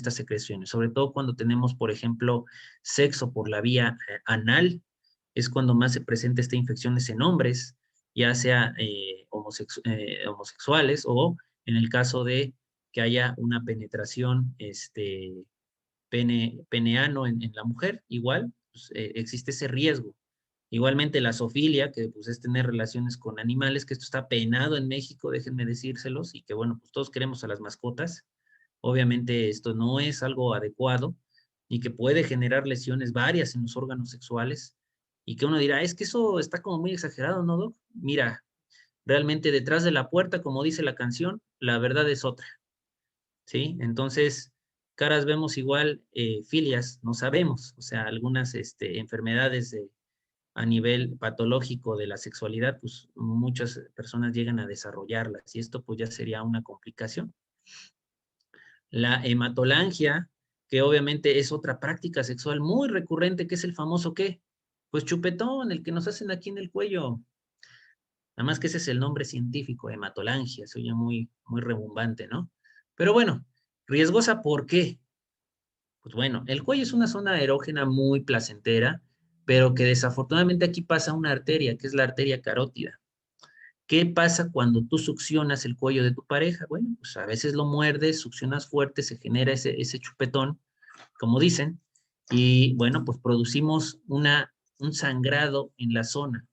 Speaker 2: secreciones. Sobre todo cuando tenemos, por ejemplo, sexo por la vía anal, es cuando más se presenta esta infección en hombres, ya sea homosexuales o en el caso de que haya una penetración peneano en la mujer, igual pues, existe ese riesgo. Igualmente la zoofilia, que pues es tener relaciones con animales, que esto está penado en México, déjenme decírselos, y que bueno, pues todos queremos a las mascotas. Obviamente esto no es algo adecuado y que puede generar lesiones varias en los órganos sexuales y que uno dirá, es que eso está como muy exagerado, ¿no, Doc? Mira, realmente detrás de la puerta, como dice la canción, la verdad es otra, ¿sí? Entonces, caras vemos igual, filias, no sabemos, o sea, algunas enfermedades a nivel patológico de la sexualidad, pues muchas personas llegan a desarrollarlas y esto pues ya sería una complicación. La hematolangia, que obviamente es otra práctica sexual muy recurrente, que es el famoso ¿qué? Pues chupetón, el que nos hacen aquí en el cuello. Nada más que ese es el nombre científico, hematolangia, se oye muy, muy rebumbante, ¿no? Pero bueno, riesgosa, ¿por qué? Pues bueno, el cuello es una zona erógena muy placentera, pero que desafortunadamente aquí pasa una arteria, que es la arteria carótida. ¿Qué pasa cuando tú succionas el cuello de tu pareja? Bueno, pues a veces lo muerdes, succionas fuerte, se genera ese chupetón, como dicen, y bueno, pues producimos un sangrado en la zona.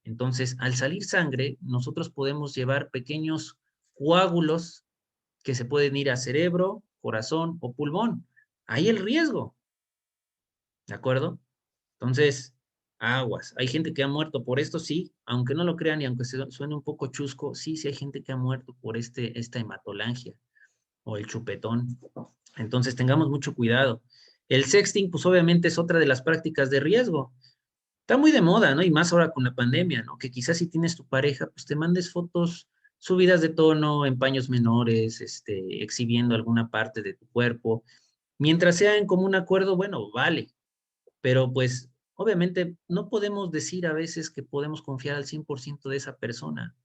Speaker 2: Entonces, al salir sangre, nosotros podemos llevar pequeños coágulos que se pueden ir a cerebro, corazón o pulmón. Ahí el riesgo, ¿de acuerdo? Entonces, aguas. Hay gente que ha muerto por esto, sí, aunque no lo crean y aunque suene un poco chusco, sí, sí hay gente que ha muerto por esta hematolangia o el chupetón. Entonces, tengamos mucho cuidado. El sexting, pues obviamente es otra de las prácticas de riesgo. Está muy de moda, ¿no? Y más ahora con la pandemia, ¿no? Que quizás si tienes tu pareja, pues te mandes fotos subidas de tono, en paños menores, exhibiendo alguna parte de tu cuerpo. Mientras sea en común acuerdo, bueno, vale, pero pues obviamente no podemos decir a veces que podemos confiar al 100% de esa persona.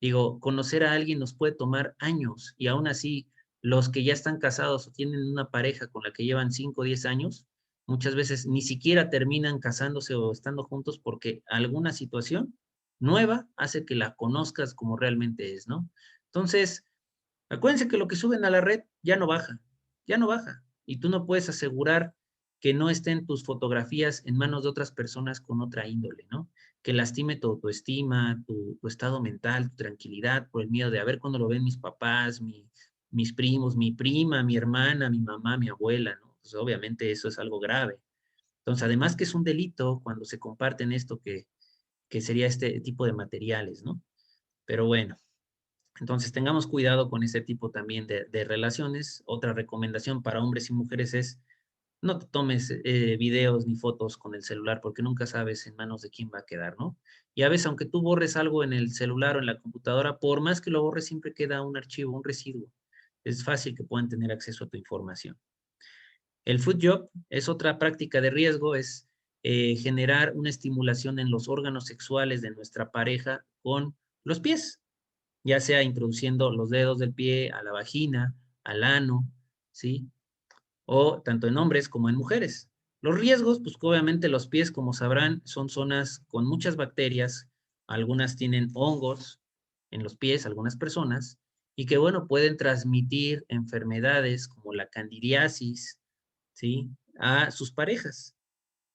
Speaker 2: Digo, conocer a alguien nos puede tomar años y aún así los que ya están casados o tienen una pareja con la que llevan 5 o 10 años, muchas veces ni siquiera terminan casándose o estando juntos porque alguna situación nueva hace que la conozcas como realmente es, ¿no? Entonces, acuérdense que lo que suben a la red ya no baja, ya no baja. Y tú no puedes asegurar que no estén tus fotografías en manos de otras personas con otra índole, ¿no? Que lastime tu autoestima, tu estado mental, tu tranquilidad, por el miedo de a ver cuándo lo ven mis papás, mis primos, mi prima, mi hermana, mi mamá, mi abuela, ¿no? Pues obviamente eso es algo grave. Entonces, además que es un delito cuando se comparten esto que sería este tipo de materiales, ¿no? Pero bueno, entonces, tengamos cuidado con ese tipo también de relaciones. Otra recomendación para hombres y mujeres es no te tomes videos ni fotos con el celular porque nunca sabes en manos de quién va a quedar, ¿no? Y a veces, aunque tú borres algo en el celular o en la computadora, por más que lo borres, siempre queda un archivo, un residuo. Es fácil que puedan tener acceso a tu información. El foot job es otra práctica de riesgo, es generar una estimulación en los órganos sexuales de nuestra pareja con los pies, ya sea introduciendo los dedos del pie a la vagina, al ano, ¿sí? O tanto en hombres como en mujeres. Los riesgos, pues obviamente los pies, como sabrán, son zonas con muchas bacterias, algunas tienen hongos en los pies, algunas personas, y que bueno, pueden transmitir enfermedades como la candidiasis, ¿sí? a sus parejas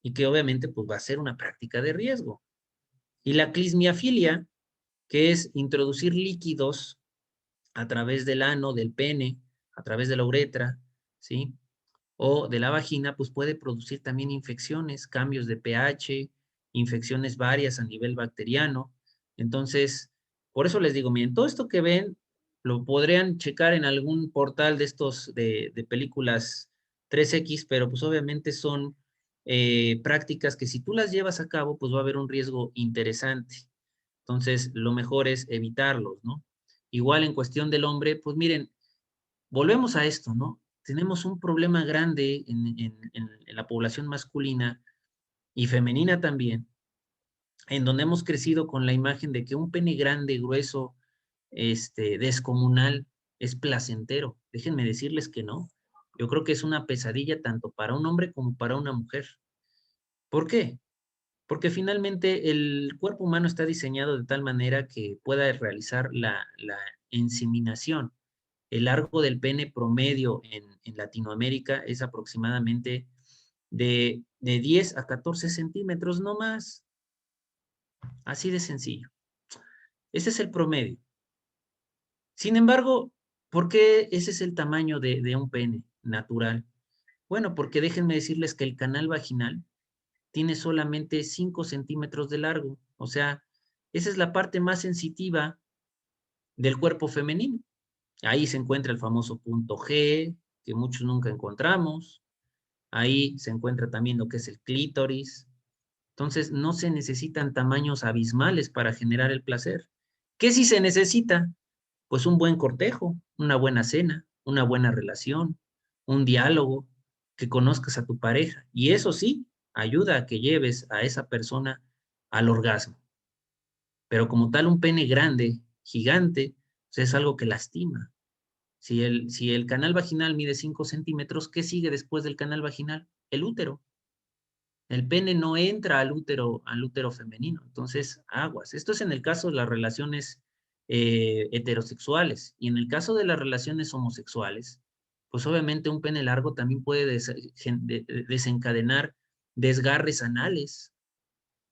Speaker 2: y que obviamente pues va a ser una práctica de riesgo. Y la clismiafilia, que es introducir líquidos a través del ano, del pene, a través de la uretra, ¿sí? O de la vagina, pues puede producir también infecciones, cambios de pH, infecciones varias a nivel bacteriano. Entonces, por eso les digo, miren, todo esto que ven lo podrían checar en algún portal de estos de películas 3X, pero pues obviamente son prácticas que si tú las llevas a cabo, pues va a haber un riesgo interesante. Entonces, lo mejor es evitarlos, ¿no? Igual en cuestión del hombre, pues miren, volvemos a esto, ¿no? Tenemos un problema grande en la población masculina y femenina también, en donde hemos crecido con la imagen de que un pene grande, grueso, descomunal, es placentero. Déjenme decirles que no. Yo creo que es una pesadilla tanto para un hombre como para una mujer. ¿Por qué? Porque finalmente el cuerpo humano está diseñado de tal manera que pueda realizar la inseminación. El largo del pene promedio en Latinoamérica es aproximadamente de 10 a 14 centímetros, no más. Así de sencillo. Ese es el promedio. Sin embargo, ¿por qué ese es el tamaño de un pene natural? Bueno, porque déjenme decirles que el canal vaginal tiene solamente 5 centímetros de largo. O sea, esa es la parte más sensitiva del cuerpo femenino. Ahí se encuentra el famoso punto G, que muchos nunca encontramos. Ahí se encuentra también lo que es el clítoris. Entonces, no se necesitan tamaños abismales para generar el placer. ¿Qué sí se necesita? Pues un buen cortejo, una buena cena, una buena relación, un diálogo, que conozcas a tu pareja. Y eso sí, ayuda a que lleves a esa persona al orgasmo. Pero como tal, un pene grande, gigante, pues es algo que lastima. Si el canal vaginal mide 5 centímetros, ¿qué sigue después del canal vaginal? El útero. El pene no entra al útero femenino. Entonces, aguas. Esto es en el caso de las relaciones heterosexuales. Y en el caso de las relaciones homosexuales, pues obviamente un pene largo también puede desencadenar desgarres anales,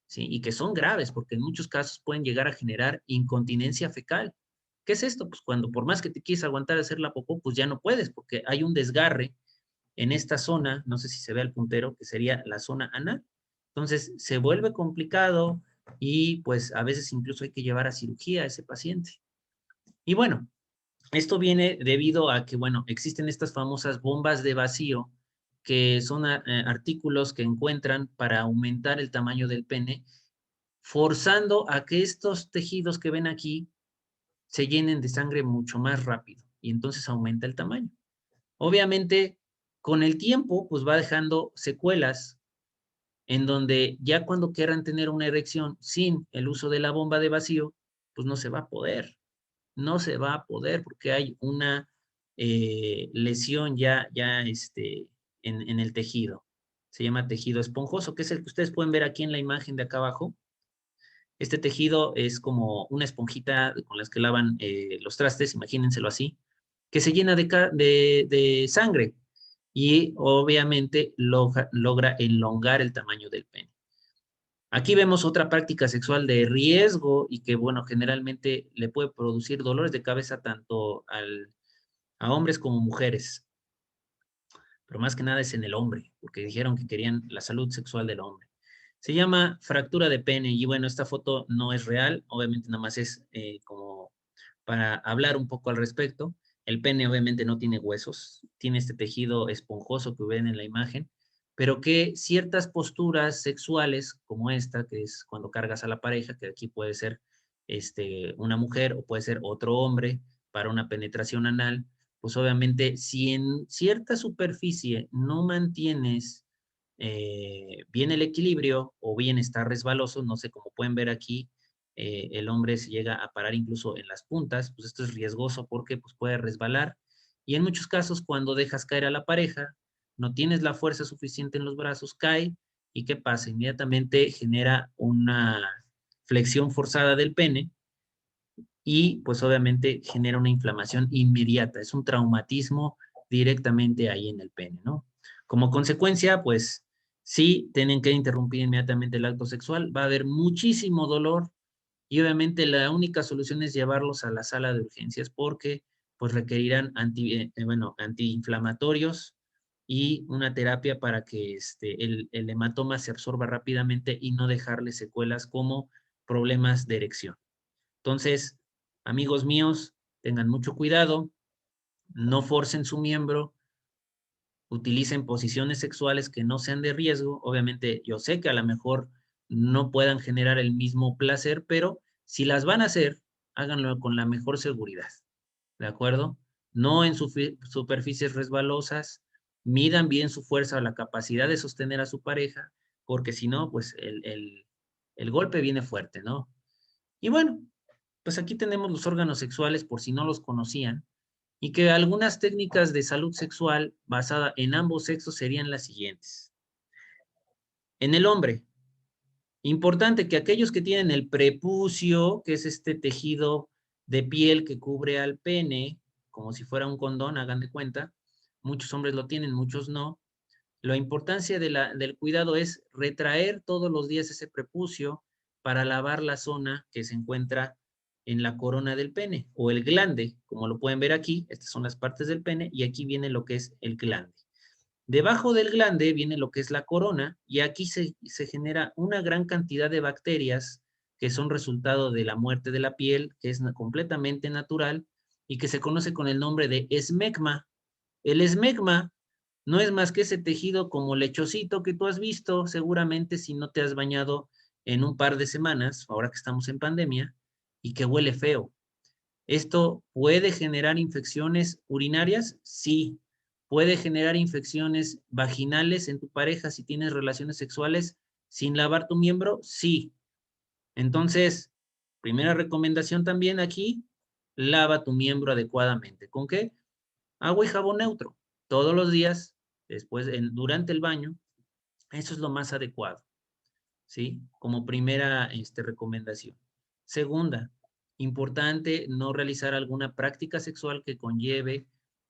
Speaker 2: ¿sí? Y que son graves, porque en muchos casos pueden llegar a generar incontinencia fecal. ¿Qué es esto? Pues cuando por más que te quieres aguantar a hacer la popó, pues ya no puedes, porque hay un desgarre en esta zona, no sé si se ve el puntero, que sería la zona anal. Entonces, se vuelve complicado y pues a veces incluso hay que llevar a cirugía a ese paciente. Y bueno, esto viene debido a que, bueno, existen estas famosas bombas de vacío, que son artículos que encuentran para aumentar el tamaño del pene, forzando a que estos tejidos que ven aquí se llenen de sangre mucho más rápido y entonces aumenta el tamaño. Obviamente, con el tiempo, pues va dejando secuelas en donde ya cuando quieran tener una erección sin el uso de la bomba de vacío, pues no se va a poder. No se va a poder porque hay una lesión en el tejido. Se llama tejido esponjoso, que es el que ustedes pueden ver aquí en la imagen de acá abajo. Este tejido es como una esponjita con las que lavan los trastes, imagínenselo así, que se llena de sangre y obviamente logra elongar el tamaño del pene. Aquí vemos otra práctica sexual de riesgo y que, bueno, generalmente le puede producir dolores de cabeza tanto a hombres como mujeres, pero más que nada es en el hombre, porque dijeron que querían la salud sexual del hombre. Se llama fractura de pene y bueno, esta foto no es real, obviamente nada más es como para hablar un poco al respecto. El pene obviamente no tiene huesos, tiene este tejido esponjoso que ven en la imagen, pero que ciertas posturas sexuales como esta, que es cuando cargas a la pareja, que aquí puede ser una mujer o puede ser otro hombre para una penetración anal, pues obviamente si en cierta superficie no mantienes bien el equilibrio o bien está resbaloso, no sé, como pueden ver aquí, el hombre se llega a parar incluso en las puntas, pues esto es riesgoso porque pues, puede resbalar. Y en muchos casos, cuando dejas caer a la pareja, no tienes la fuerza suficiente en los brazos, cae y ¿qué pasa? Inmediatamente genera una flexión forzada del pene y pues obviamente genera una inflamación inmediata, es un traumatismo directamente ahí en el pene, ¿no? Como consecuencia, pues sí, tienen que interrumpir inmediatamente el acto sexual, va a haber muchísimo dolor y obviamente la única solución es llevarlos a la sala de urgencias porque pues requerirán antiinflamatorios y una terapia para que el hematoma se absorba rápidamente y no dejarle secuelas como problemas de erección. Entonces, amigos míos, tengan mucho cuidado, no forcen su miembro, utilicen posiciones sexuales que no sean de riesgo. Obviamente, yo sé que a lo mejor no puedan generar el mismo placer, pero si las van a hacer, háganlo con la mejor seguridad, ¿de acuerdo? No en superficies resbalosas, midan bien su fuerza o la capacidad de sostener a su pareja, porque si no, pues el golpe viene fuerte, ¿no? Y bueno, pues aquí tenemos los órganos sexuales por si no los conocían y que algunas técnicas de salud sexual basada en ambos sexos serían las siguientes. En el hombre, importante que aquellos que tienen el prepucio, que es este tejido de piel que cubre al pene, como si fuera un condón, hagan de cuenta, muchos hombres lo tienen, muchos no. La importancia del cuidado es retraer todos los días ese prepucio para lavar la zona que se encuentra en la corona del pene o el glande, como lo pueden ver aquí, estas son las partes del pene y aquí viene lo que es el glande. Debajo del glande viene lo que es la corona y aquí se genera una gran cantidad de bacterias que son resultado de la muerte de la piel, que es completamente natural y que se conoce con el nombre de esmegma. El esmegma no es más que ese tejido como lechosito que tú has visto seguramente si no te has bañado en un par de semanas, ahora que estamos en pandemia, y que huele feo. ¿Esto puede generar infecciones urinarias? Sí. ¿Puede generar infecciones vaginales en tu pareja si tienes relaciones sexuales sin lavar tu miembro? Sí. Entonces, primera recomendación también aquí, lava tu miembro adecuadamente. ¿Con qué? Agua y jabón neutro. Todos los días, durante el baño, eso es lo más adecuado. ¿Sí? Como primera recomendación. Segunda, importante no realizar alguna práctica sexual que conlleve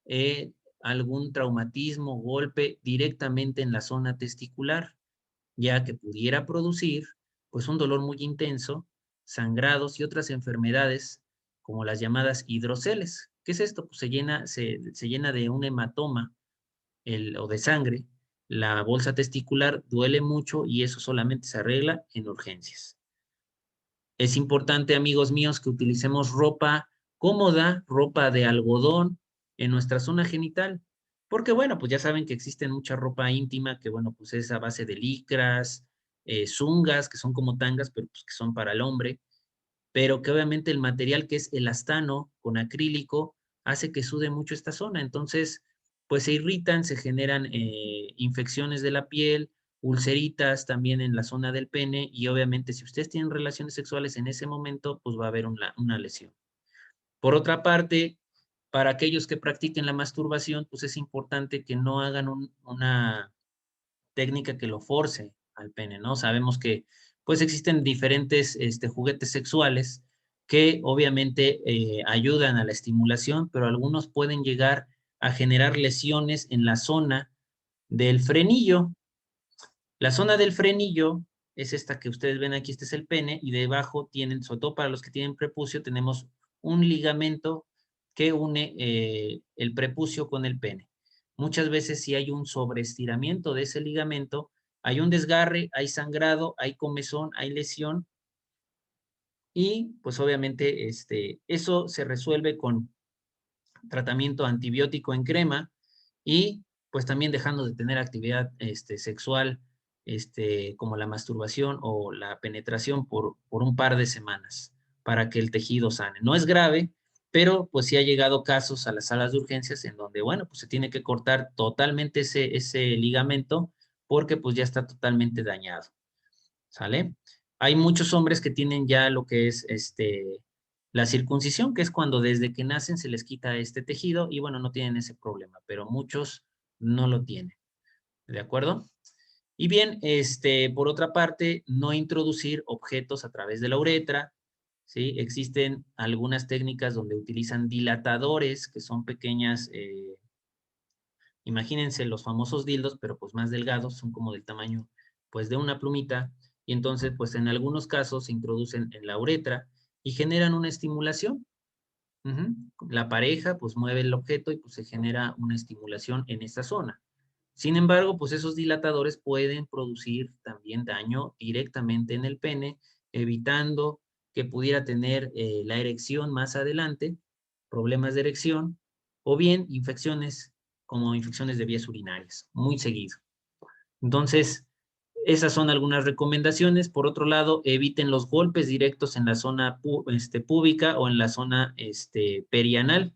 Speaker 2: eh, algún traumatismo, golpe directamente en la zona testicular, ya que pudiera producir pues un dolor muy intenso, sangrados y otras enfermedades como las llamadas hidroceles. ¿Qué es esto? Pues se llena de un hematoma o de sangre, la bolsa testicular duele mucho y eso solamente se arregla en urgencias. Es importante, amigos míos, que utilicemos ropa cómoda, ropa de algodón en nuestra zona genital, porque bueno, pues ya saben que existe mucha ropa íntima que bueno, pues es a base de licras, zungas, que son como tangas, pero pues que son para el hombre, pero que obviamente el material que es elastano con acrílico hace que sude mucho esta zona. Entonces, pues se irritan, se generan infecciones de la piel, ulceritas también en la zona del pene y obviamente si ustedes tienen relaciones sexuales en ese momento, pues va a haber una lesión. Por otra parte, para aquellos que practiquen la masturbación, pues es importante que no hagan una técnica que lo force al pene, ¿no? Sabemos que pues existen diferentes juguetes sexuales que obviamente ayudan a la estimulación, pero algunos pueden llegar a generar lesiones en la zona del frenillo. La zona del frenillo es esta que ustedes ven aquí, este es el pene, y debajo tienen, sobre todo para los que tienen prepucio, tenemos un ligamento que une el prepucio con el pene. Muchas veces si hay un sobreestiramiento de ese ligamento, hay un desgarre, hay sangrado, hay comezón, hay lesión, y pues obviamente eso se resuelve con tratamiento antibiótico en crema y pues también dejando de tener actividad sexual como la masturbación o la penetración por un par de semanas para que el tejido sane. No es grave, pero pues sí ha llegado casos a las salas de urgencias en donde, bueno, pues se tiene que cortar totalmente ese ligamento porque pues ya está totalmente dañado. ¿Sale? Hay muchos hombres que tienen ya lo que es la circuncisión, que es cuando desde que nacen se les quita este tejido y bueno, no tienen ese problema, pero muchos no lo tienen. ¿De acuerdo? Y bien, por otra parte, no introducir objetos a través de la uretra, ¿sí? Existen algunas técnicas donde utilizan dilatadores, que son pequeñas Imagínense los famosos dildos, pero pues más delgados, son como del tamaño pues de una plumita, y entonces pues en algunos casos se introducen en la uretra y generan una estimulación. Ujú. La pareja pues mueve el objeto y pues se genera una estimulación en esta zona. Sin embargo, pues esos dilatadores pueden producir también daño directamente en el pene, evitando que pudiera tener la erección más adelante, problemas de erección, o bien infecciones como infecciones de vías urinarias, muy seguido. Entonces, esas son algunas recomendaciones. Por otro lado, eviten los golpes directos en la zona púbica o en la zona perianal,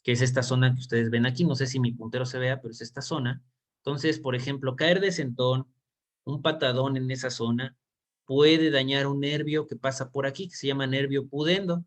Speaker 2: que es esta zona que ustedes ven aquí. No sé si mi puntero se vea, pero es esta zona. Entonces, por ejemplo, caer de sentón, un patadón en esa zona, puede dañar un nervio que pasa por aquí, que se llama nervio pudendo.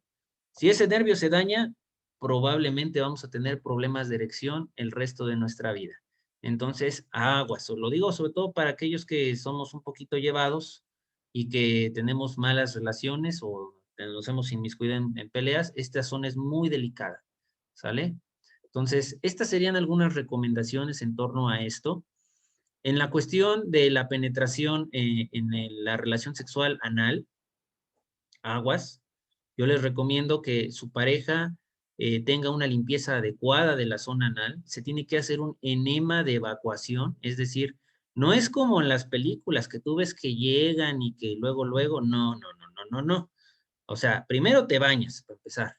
Speaker 2: Si ese nervio se daña, probablemente vamos a tener problemas de erección el resto de nuestra vida. Entonces, aguas, lo digo sobre todo para aquellos que somos un poquito llevados y que tenemos malas relaciones o nos hemos inmiscuido en peleas, esta zona es muy delicada, ¿sale? Entonces, estas serían algunas recomendaciones en torno a esto. En la cuestión de la penetración la relación sexual anal, aguas, yo les recomiendo que su pareja tenga una limpieza adecuada de la zona anal. Se tiene que hacer un enema de evacuación, es decir, no es como en las películas que tú ves que llegan y que luego, no, no, no, no, no, no. O sea, primero te bañas, para empezar.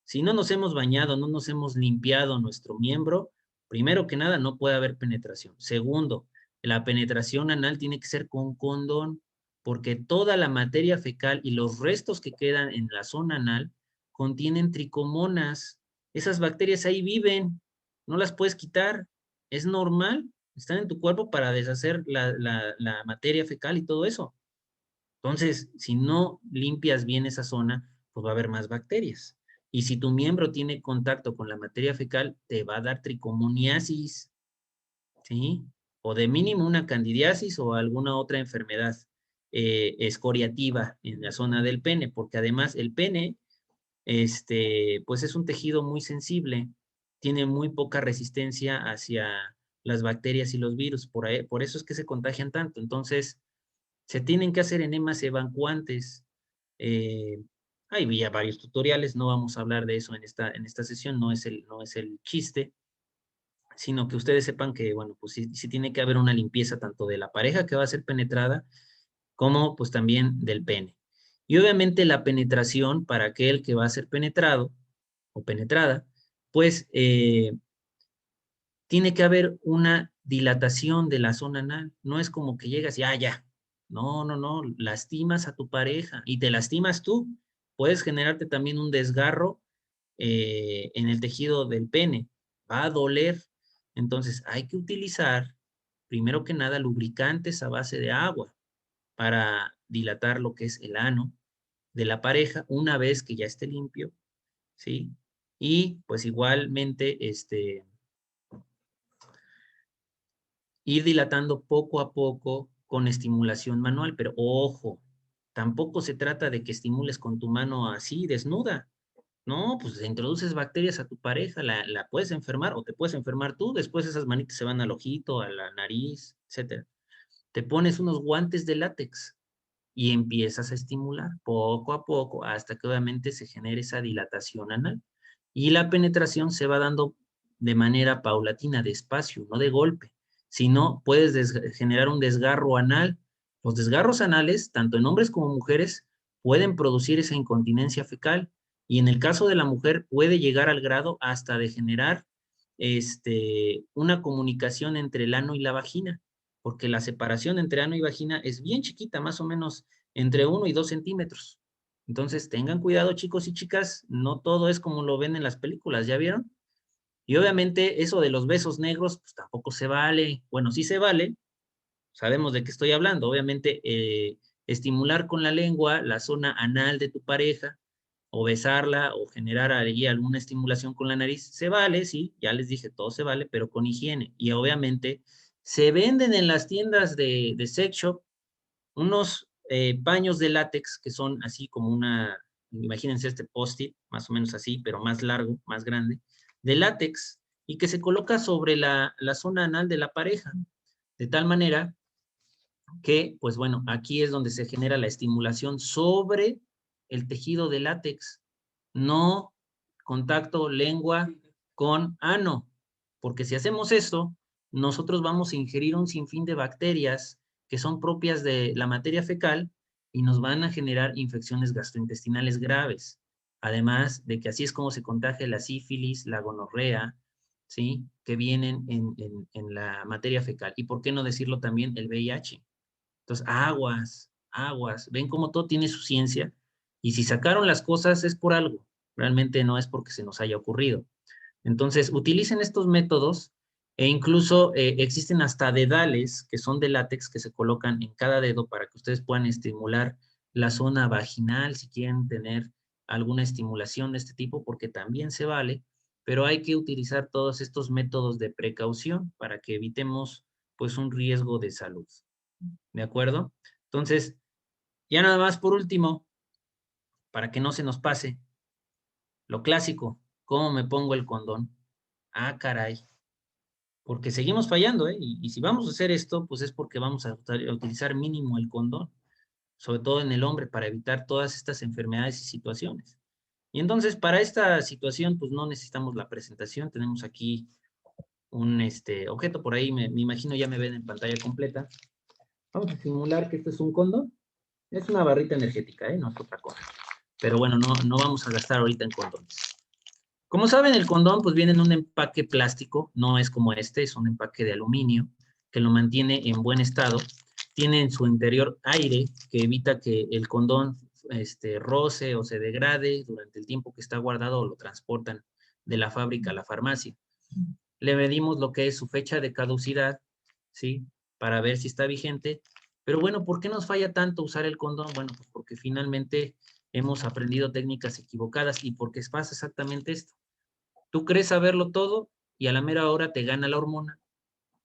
Speaker 2: Si no nos hemos bañado, no nos hemos limpiado nuestro miembro, primero que nada, no puede haber penetración. Segundo, la penetración anal tiene que ser con condón, porque toda la materia fecal y los restos que quedan en la zona anal contienen tricomonas. Esas bacterias ahí viven, no las puedes quitar. Es normal, están en tu cuerpo para deshacer la materia fecal y todo eso. Entonces, si no limpias bien esa zona, pues va a haber más bacterias. Y si tu miembro tiene contacto con la materia fecal, te va a dar tricomoniasis, ¿sí? O de mínimo una candidiasis o alguna otra enfermedad escoriativa en la zona del pene, porque además el pene, pues es un tejido muy sensible, tiene muy poca resistencia hacia las bacterias y los virus, por eso es que se contagian tanto. Entonces, se tienen que hacer enemas evacuantes. Eh, Hay ya varios tutoriales, no vamos a hablar de eso en esta sesión, no es el chiste, sino que ustedes sepan que, bueno, pues sí tiene que haber una limpieza tanto de la pareja que va a ser penetrada, como pues también del pene. Y obviamente la penetración para aquel que va a ser penetrado o penetrada, pues tiene que haber una dilatación de la zona anal. No es como que llegas y, ya. No, no, no. Lastimas a tu pareja y te lastimas tú. Puedes generarte también un desgarro en el tejido del pene. Va a doler. Entonces, hay que utilizar, primero que nada, lubricantes a base de agua para dilatar lo que es el ano de la pareja una vez que ya esté limpio, ¿sí? Y pues igualmente, ir dilatando poco a poco con estimulación manual, pero ojo, tampoco se trata de que estimules con tu mano así, desnuda. No, pues introduces bacterias a tu pareja, la puedes enfermar o te puedes enfermar tú, después esas manitas se van al ojito, a la nariz, etcétera. Te pones unos guantes de látex y empiezas a estimular poco a poco hasta que obviamente se genere esa dilatación anal. Y la penetración se va dando de manera paulatina, despacio, no de golpe. Si no, puedes generar un desgarro anal. Los desgarros anales, tanto en hombres como mujeres, pueden producir esa incontinencia fecal. Y en el caso de la mujer, puede llegar al grado hasta de generar una comunicación entre el ano y la vagina, porque la separación entre ano y vagina es bien chiquita, más o menos entre 1 y 2 centímetros. Entonces, tengan cuidado, chicos y chicas, no todo es como lo ven en las películas, ¿ya vieron? Y obviamente eso de los besos negros, pues tampoco se vale. Bueno, sí se vale, sabemos de qué estoy hablando. Obviamente, estimular con la lengua la zona anal de tu pareja, o besarla, o generar ahí alguna estimulación con la nariz, se vale, sí, ya les dije, todo se vale, pero con higiene. Y obviamente, se venden en las tiendas de sex shop unos paños de látex que son así como imagínense este post-it, más o menos así, pero más largo, más grande, de látex, y que se coloca sobre la zona anal de la pareja, de tal manera que, pues bueno, aquí es donde se genera la estimulación sobre el tejido de látex, no contacto lengua con ano, porque si hacemos esto, nosotros vamos a ingerir un sinfín de bacterias que son propias de la materia fecal y nos van a generar infecciones gastrointestinales graves. Además de que así es como se contagia la sífilis, la gonorrea, ¿sí? Que vienen en la materia fecal. Y por qué no decirlo también el VIH. Entonces, aguas, aguas. Ven cómo todo tiene su ciencia. Y si sacaron las cosas es por algo. Realmente no es porque se nos haya ocurrido. Entonces, utilicen estos métodos e incluso existen hasta dedales que son de látex que se colocan en cada dedo para que ustedes puedan estimular la zona vaginal si quieren tener alguna estimulación de este tipo, porque también se vale, pero hay que utilizar todos estos métodos de precaución para que evitemos pues un riesgo de salud. ¿De acuerdo? Entonces, ya nada más por último, para que no se nos pase, lo clásico, ¿cómo me pongo el condón? Ah, caray. Porque seguimos fallando, ¿eh? Y si vamos a hacer esto, pues es porque vamos a utilizar mínimo el condón, sobre todo en el hombre, para evitar todas estas enfermedades y situaciones. Y entonces, para esta situación, pues no necesitamos la presentación. Tenemos aquí un objeto por ahí, me imagino ya me ven en pantalla completa. Vamos a simular que esto es un condón. Es una barrita energética, ¿eh? No es otra cosa. Pero bueno, no vamos a gastar ahorita en condones. Como saben, el condón pues viene en un empaque plástico, no es como este, es un empaque de aluminio que lo mantiene en buen estado. Tiene en su interior aire que evita que el condón roce o se degrade durante el tiempo que está guardado o lo transportan de la fábrica a la farmacia. Le medimos lo que es su fecha de caducidad, ¿sí? Para ver si está vigente. Pero bueno, ¿por qué nos falla tanto usar el condón? Bueno, pues porque finalmente hemos aprendido técnicas equivocadas y porque pasa exactamente esto. Tú crees saberlo todo y a la mera hora te gana la hormona,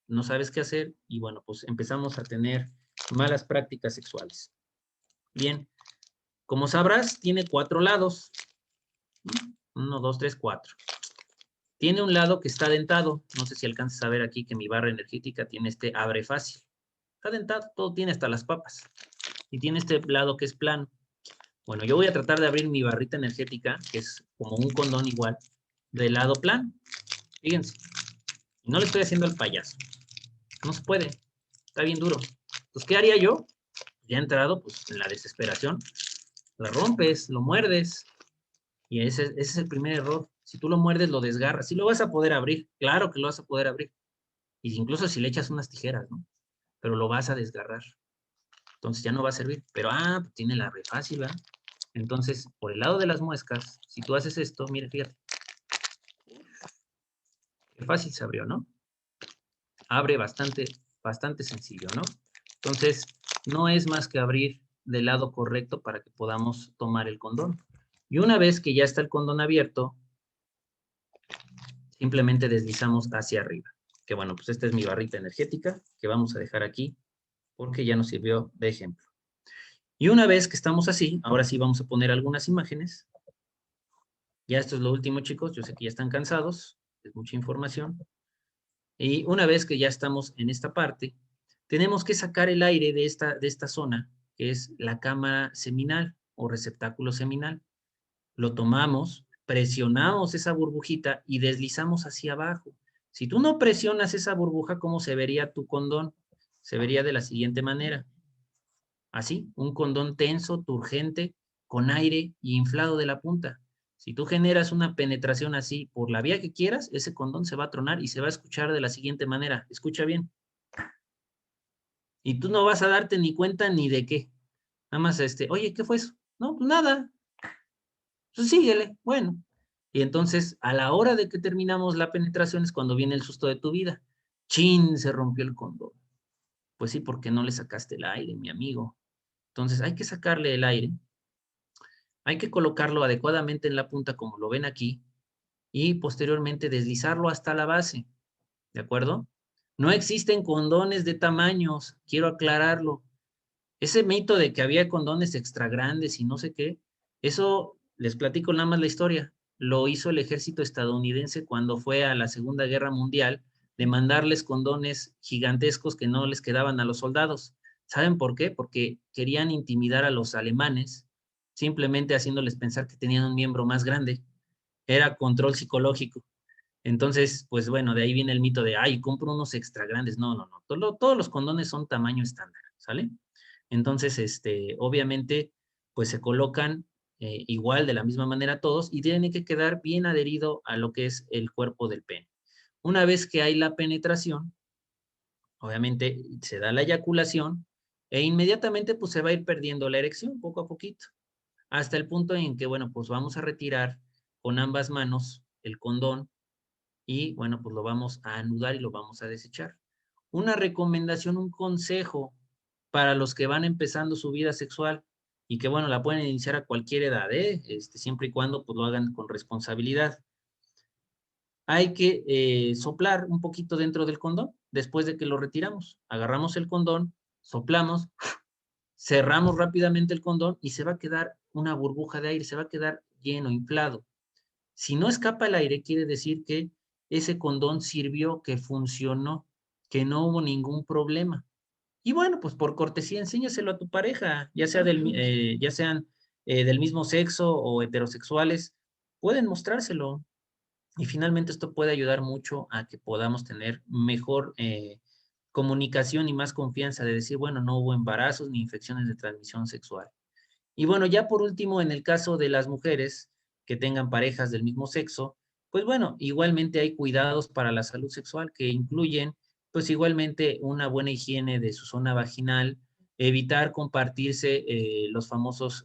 Speaker 2: no sabes qué hacer y bueno, pues empezamos a tener malas prácticas sexuales. Bien, como sabrás, tiene 4 lados. 1, 2, 3, 4. Tiene un lado que está dentado. No sé si alcanzas a ver aquí que mi barra energética tiene este abre fácil. Está dentado, todo tiene hasta las papas. Y tiene este lado que es plano. Bueno, yo voy a tratar de abrir mi barrita energética, que es como un condón igual, del lado plano. Fíjense. Y no le estoy haciendo al payaso. No se puede. Está bien duro. Entonces, ¿qué haría yo? Ya entrado, pues, en la desesperación. La rompes, lo muerdes. Y ese es el primer error. Si tú lo muerdes, lo desgarras. Sí lo vas a poder abrir. Claro que lo vas a poder abrir. Y incluso si le echas unas tijeras, ¿no? Pero lo vas a desgarrar. Entonces ya no va a servir. Pero, pues tiene la re fácil, ¿verdad? Entonces, por el lado de las muescas, si tú haces esto, mire, fíjate. Qué fácil se abrió, ¿no? Abre bastante, bastante sencillo, ¿no? Entonces, no es más que abrir del lado correcto para que podamos tomar el condón. Y una vez que ya está el condón abierto, simplemente deslizamos hacia arriba. Que bueno, pues esta es mi barrita energética que vamos a dejar aquí porque ya nos sirvió de ejemplo. Y una vez que estamos así, ahora sí vamos a poner algunas imágenes. Ya esto es lo último, chicos. Yo sé que ya están cansados, es mucha información. Y una vez que ya estamos en esta parte, tenemos que sacar el aire de esta zona, que es la cámara seminal o receptáculo seminal. Lo tomamos, presionamos esa burbujita y deslizamos hacia abajo. Si tú no presionas esa burbuja, ¿cómo se vería tu condón? Se vería de la siguiente manera. Así, un condón tenso, turgente, con aire y inflado de la punta. Si tú generas una penetración así por la vía que quieras, ese condón se va a tronar y se va a escuchar de la siguiente manera. Escucha bien. Y tú no vas a darte ni cuenta ni de qué. Nada más oye, ¿qué fue eso? No, pues nada. Pues síguele. Bueno. Y entonces, a la hora de que terminamos la penetración es cuando viene el susto de tu vida. ¡Chin! Se rompió el condón. Pues sí, porque no le sacaste el aire, mi amigo. Entonces, hay que sacarle el aire. Hay que colocarlo adecuadamente en la punta, como lo ven aquí, y posteriormente deslizarlo hasta la base. ¿De acuerdo? No existen condones de tamaños, quiero aclararlo. Ese mito de que había condones extra grandes y no sé qué, eso les platico nada más la historia. lo hizo el ejército estadounidense cuando fue a la Segunda Guerra Mundial, de mandarles condones gigantescos que no les quedaban a los soldados. ¿Saben por qué? Porque querían intimidar a los alemanes, simplemente haciéndoles pensar que tenían un miembro más grande. Era control psicológico. Entonces, pues bueno, de ahí viene el mito de, ay, compro unos extra grandes. No, no, no. Todos los condones son tamaño estándar, ¿sale? Entonces, obviamente, pues se colocan igual, de la misma manera todos, y tienen que quedar bien adherido a lo que es el cuerpo del pene. Una vez que hay la penetración, obviamente se da la eyaculación e inmediatamente pues se va a ir perdiendo la erección poco a poquito, hasta el punto en que, bueno, pues vamos a retirar con ambas manos el condón y, bueno, pues lo vamos a anudar y lo vamos a desechar. Una recomendación, un consejo para los que van empezando su vida sexual y que, bueno, la pueden iniciar a cualquier edad, siempre y cuando pues lo hagan con responsabilidad. Hay que soplar un poquito dentro del condón después de que lo retiramos. Agarramos el condón, soplamos, cerramos rápidamente el condón y se va a quedar una burbuja de aire, se va a quedar lleno, inflado. Si no escapa el aire, quiere decir que ese condón sirvió, que funcionó, que no hubo ningún problema. Y bueno, pues por cortesía, enséñaselo a tu pareja, ya sean del mismo sexo o heterosexuales, pueden mostrárselo. Y finalmente esto puede ayudar mucho a que podamos tener mejor comunicación y más confianza de decir, bueno, no hubo embarazos ni infecciones de transmisión sexual. Y bueno, ya por último, en el caso de las mujeres que tengan parejas del mismo sexo, pues bueno, igualmente hay cuidados para la salud sexual que incluyen, pues igualmente una buena higiene de su zona vaginal, evitar compartirse los famosos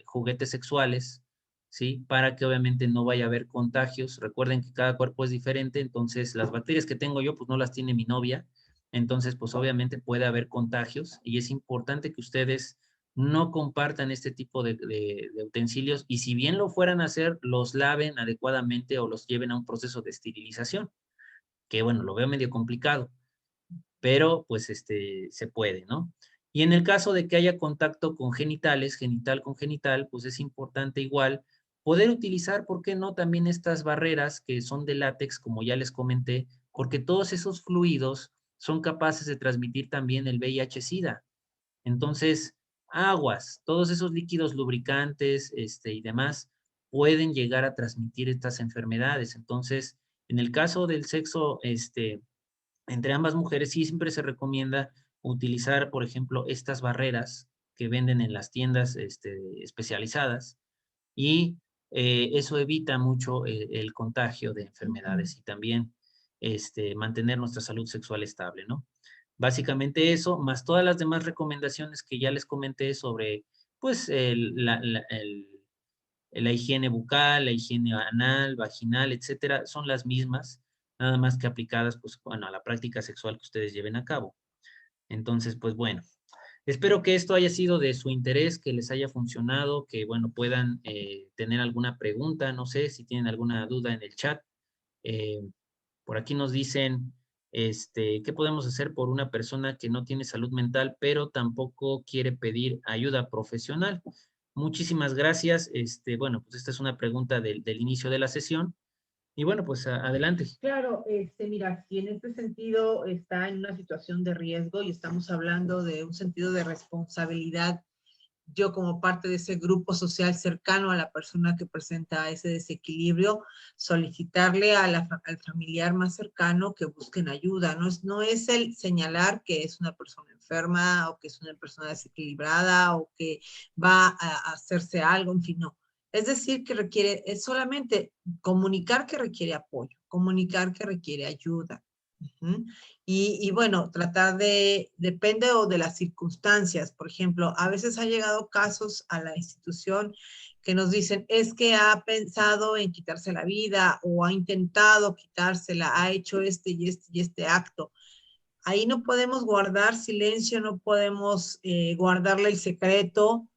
Speaker 2: juguetes sexuales, ¿sí? Para que obviamente no vaya a haber contagios. Recuerden que cada cuerpo es diferente, entonces las bacterias que tengo yo, pues no las tiene mi novia. Entonces, pues obviamente puede haber contagios y es importante que ustedes no compartan este tipo de utensilios y si bien lo fueran a hacer, los laven adecuadamente o los lleven a un proceso de esterilización, que bueno, lo veo medio complicado, pero pues se puede, ¿no? Y en el caso de que haya contacto con genitales, genital con genital, pues es importante igual poder utilizar, ¿por qué no? También estas barreras que son de látex, como ya les comenté, porque todos esos fluidos son capaces de transmitir también el VIH-Sida. Entonces, aguas, todos esos líquidos lubricantes, y demás pueden llegar a transmitir estas enfermedades. Entonces, en el caso del sexo, entre ambas mujeres, sí siempre se recomienda utilizar, por ejemplo, estas barreras que venden en las tiendas, especializadas y eso evita mucho el contagio de enfermedades y también, mantener nuestra salud sexual estable, ¿no? Básicamente eso, más todas las demás recomendaciones que ya les comenté sobre, pues, la higiene bucal, la higiene anal, vaginal, etcétera, son las mismas, nada más que aplicadas, pues, bueno, a la práctica sexual que ustedes lleven a cabo. Entonces, pues, bueno, espero que esto haya sido de su interés, que les haya funcionado, que, bueno, puedan tener alguna pregunta, no sé si tienen alguna duda en el chat. Eh, por aquí nos dicen, ¿qué podemos hacer por una persona que no tiene salud mental, pero tampoco quiere pedir ayuda profesional? Muchísimas gracias. Bueno, pues esta es una pregunta del inicio de la sesión. Y bueno, pues adelante.
Speaker 1: Claro, mira, si en este sentido está en una situación de riesgo y estamos hablando de un sentido de responsabilidad, yo como parte de ese grupo social cercano a la persona que presenta ese desequilibrio, solicitarle a al familiar más cercano que busquen ayuda. No es el señalar que es una persona enferma o que es una persona desequilibrada o que va a hacerse algo, en fin, no. Es decir, que requiere, es solamente comunicar que requiere apoyo, comunicar que requiere ayuda. Uh-huh. Y bueno, tratar depende o de las circunstancias. Por ejemplo, a veces han llegado casos a la institución que nos dicen, es que ha pensado en quitarse la vida o ha intentado quitársela, ha hecho y este acto. Ahí no podemos guardar silencio, no podemos guardarle el secreto,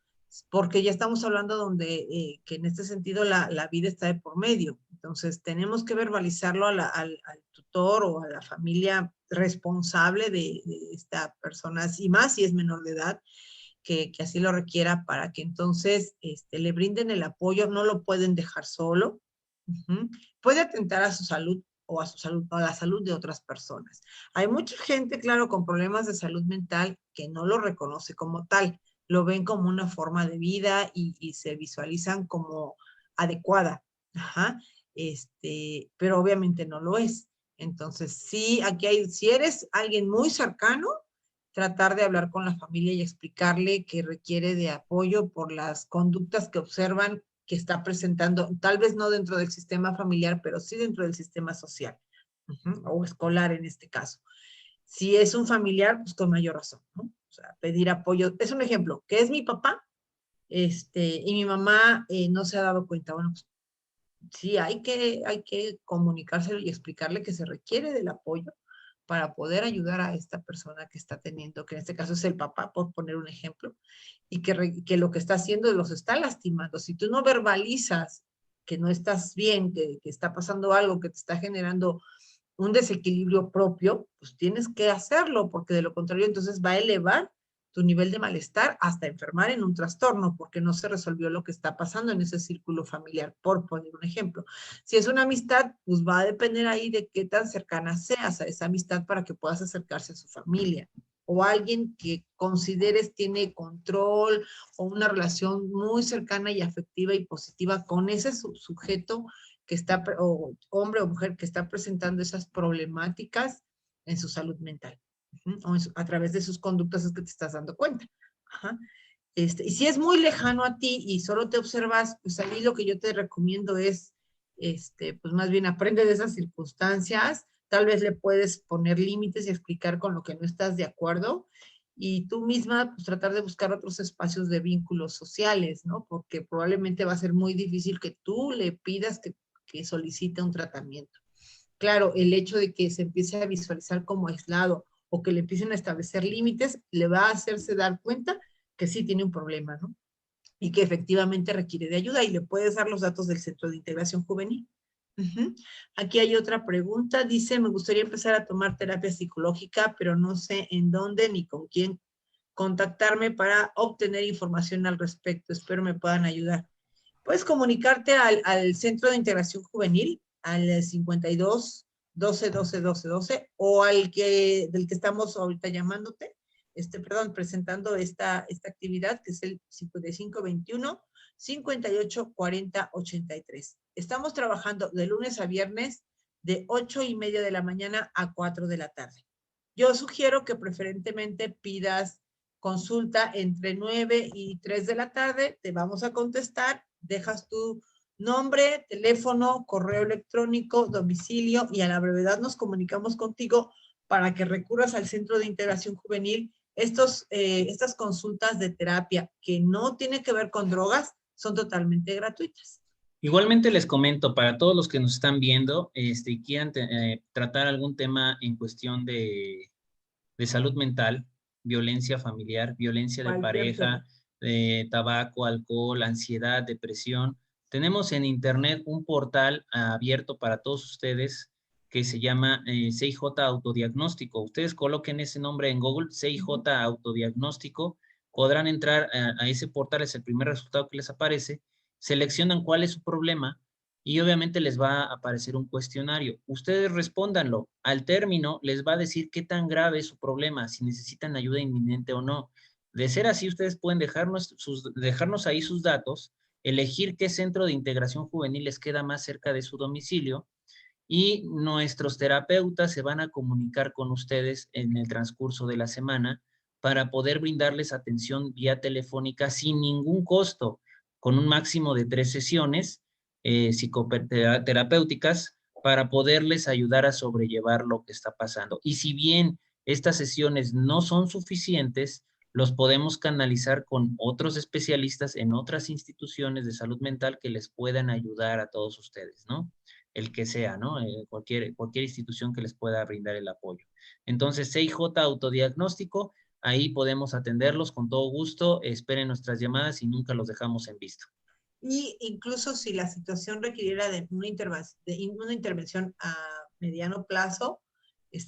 Speaker 1: porque ya estamos hablando donde, que en este sentido la vida está de por medio. Entonces, tenemos que verbalizarlo al tutor o a la familia responsable de esta persona, y más si es menor de edad, que así lo requiera para que entonces le brinden el apoyo, no lo pueden dejar solo. puede atentar a su salud o a su salud o a la salud de otras personas. Hay mucha gente, claro, con problemas de salud mental que no lo reconoce como tal, lo ven como una forma de vida y se visualizan como adecuada, ajá, pero obviamente no lo es. Entonces, sí, aquí hay, si eres alguien muy cercano, tratar de hablar con la familia y explicarle que requiere de apoyo por las conductas que observan que está presentando, tal vez no dentro del sistema familiar, pero sí dentro del sistema social, o escolar en este caso. Si es un familiar, pues con mayor razón, ¿no? O sea, pedir apoyo. Es un ejemplo, que es mi papá, y mi mamá no se ha dado cuenta. Bueno, pues sí, hay que comunicárselo y explicarle que se requiere del apoyo para poder ayudar a esta persona que está teniendo, que en este caso es el papá, por poner un ejemplo, y que lo que está haciendo los está lastimando. Si tú no verbalizas que no estás bien, que está pasando algo, que te está generando un desequilibrio propio, pues tienes que hacerlo, porque de lo contrario entonces va a elevar tu nivel de malestar hasta enfermar en un trastorno, porque no se resolvió lo que está pasando en ese círculo familiar, por poner un ejemplo. Si es una amistad, pues va a depender ahí de qué tan cercana seas a esa amistad para que puedas acercarse a su familia. O alguien que consideres tiene control o una relación muy cercana y afectiva y positiva con ese sujeto que está, o hombre o mujer que está presentando esas problemáticas en su salud mental. O a través de sus conductas es que te estás dando cuenta. Ajá. Y si es muy lejano a ti y solo te observas, pues ahí lo que yo te recomiendo es, pues más bien aprende de esas circunstancias, tal vez le puedes poner límites y explicar con lo que no estás de acuerdo, y tú misma, pues tratar de buscar otros espacios de vínculos sociales, ¿no? Porque probablemente va a ser muy difícil que tú le pidas que solicite un tratamiento. Claro, el hecho de que se empiece a visualizar como aislado o que le empiecen a establecer límites, le va a hacerse dar cuenta que sí tiene un problema, ¿no? Y que efectivamente requiere de ayuda, y le puedes dar los datos del Centro de Integración Juvenil. Aquí hay otra pregunta, dice, me gustaría empezar a tomar terapia psicológica, pero no sé en dónde ni con quién contactarme para obtener información al respecto. Espero me puedan ayudar. Puedes comunicarte al Centro de Integración Juvenil, al 52 12 12 12 12, o del que estamos ahorita llamándote, presentando esta actividad, que es el 55 21 58 40 83. Estamos trabajando de lunes a viernes de 8:30 de la mañana a 4 de la tarde. Yo sugiero que preferentemente pidas consulta entre 9 y 3 de la tarde, te vamos a contestar, dejas tu nombre, teléfono, correo electrónico, domicilio, y a la brevedad nos comunicamos contigo para que recurras al Centro de Integración Juvenil. Estas consultas de terapia que no tienen que ver con drogas son totalmente gratuitas.
Speaker 2: Igualmente les comento, para todos los que nos están viendo y quieran tratar algún tema en cuestión de salud mental, violencia familiar, violencia de pareja, tabaco, alcohol, ansiedad, depresión. Tenemos en internet un portal abierto para todos ustedes que se llama CIJ Autodiagnóstico. Ustedes coloquen ese nombre en Google, CIJ Autodiagnóstico, podrán entrar a ese portal, es el primer resultado que les aparece, seleccionan cuál es su problema y obviamente les va a aparecer un cuestionario. Ustedes respóndanlo. Al término les va a decir qué tan grave es su problema, si necesitan ayuda inminente o no. De ser así, ustedes pueden dejarnos ahí sus datos, elegir qué centro de integración juvenil les queda más cerca de su domicilio, y nuestros terapeutas se van a comunicar con ustedes en el transcurso de la semana para poder brindarles atención vía telefónica sin ningún costo, con un máximo de 3 sesiones psicoterapéuticas para poderles ayudar a sobrellevar lo que está pasando. Y si bien estas sesiones no son suficientes, los podemos canalizar con otros especialistas en otras instituciones de salud mental que les puedan ayudar a todos ustedes, ¿no? El que sea, ¿no? Cualquier institución que les pueda brindar el apoyo. Entonces, CIJ Autodiagnóstico, ahí podemos atenderlos con todo gusto, esperen nuestras llamadas y nunca los dejamos en visto.
Speaker 1: Y incluso si la situación requiriera de una intervención a mediano plazo,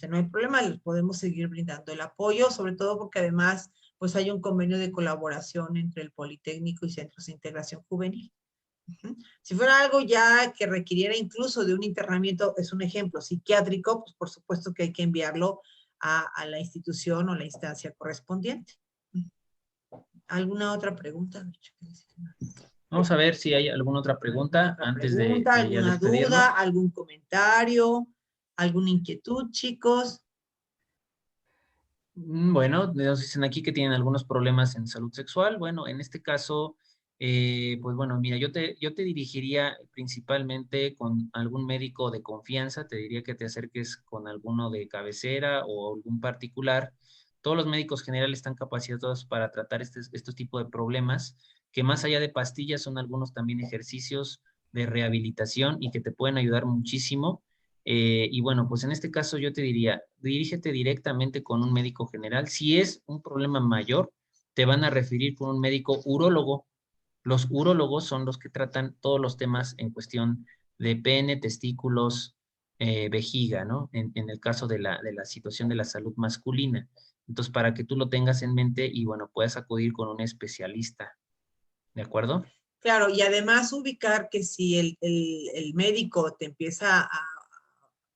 Speaker 1: no hay problema, les podemos seguir brindando el apoyo, sobre todo porque además pues hay un convenio de colaboración entre el Politécnico y Centros de Integración Juvenil. Ujú. Si fuera algo ya que requiriera incluso de un internamiento, es un ejemplo psiquiátrico, pues por supuesto que hay que enviarlo a la institución o la instancia correspondiente. ¿Alguna otra pregunta?
Speaker 2: Vamos a ver si hay alguna otra pregunta antes de ya
Speaker 1: ¿Alguna
Speaker 2: despedirnos.
Speaker 1: duda, algún comentario, alguna inquietud, chicos?
Speaker 2: Bueno, nos dicen aquí que tienen algunos problemas en salud sexual. Bueno, en este caso, pues bueno, mira, yo te dirigiría principalmente con algún médico de confianza, te diría que te acerques con alguno de cabecera o algún particular. Todos los médicos generales están capacitados para tratar estos tipos de problemas, que más allá de pastillas son algunos también ejercicios de rehabilitación y que te pueden ayudar muchísimo. Y bueno, pues en este caso yo te diría, dirígete directamente con un médico general. Si es un problema mayor, te van a referir con un médico urólogo. Los urólogos son los que tratan todos los temas en cuestión de pene, testículos, vejiga, ¿no? En el caso de la situación de la salud masculina. Entonces, para que tú lo tengas en mente y bueno, puedas acudir con un especialista. ¿De acuerdo?
Speaker 1: Claro, y además ubicar que si el médico te empieza a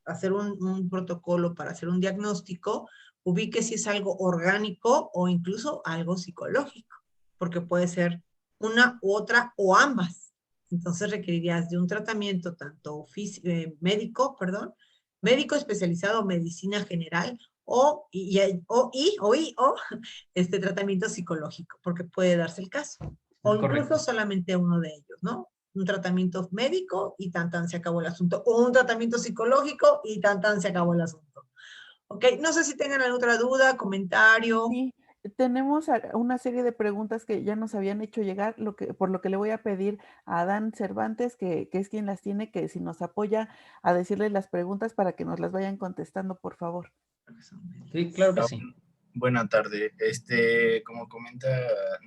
Speaker 1: hacer un protocolo para hacer un diagnóstico, ubique si es algo orgánico o incluso algo psicológico, porque puede ser una u otra o ambas. Entonces requerirías de un tratamiento tanto médico, perdón, médico especializado, medicina general, o este tratamiento psicológico, porque puede darse el caso. O
Speaker 2: Es
Speaker 1: incluso
Speaker 2: correcto.
Speaker 1: solamente uno de ellos, ¿no? Un tratamiento médico y tan tan se acabó el asunto. O un tratamiento psicológico y tan tan se acabó el asunto. Ok, no sé si tengan alguna otra duda, comentario.
Speaker 3: Sí, tenemos una serie de preguntas que ya nos habían hecho llegar, por lo que le voy a pedir a Adán Cervantes, que es quien las tiene, que si nos apoya a decirles las preguntas para que nos las vayan contestando, por favor.
Speaker 2: Sí, claro que sí.
Speaker 4: Buena tarde. Como comenta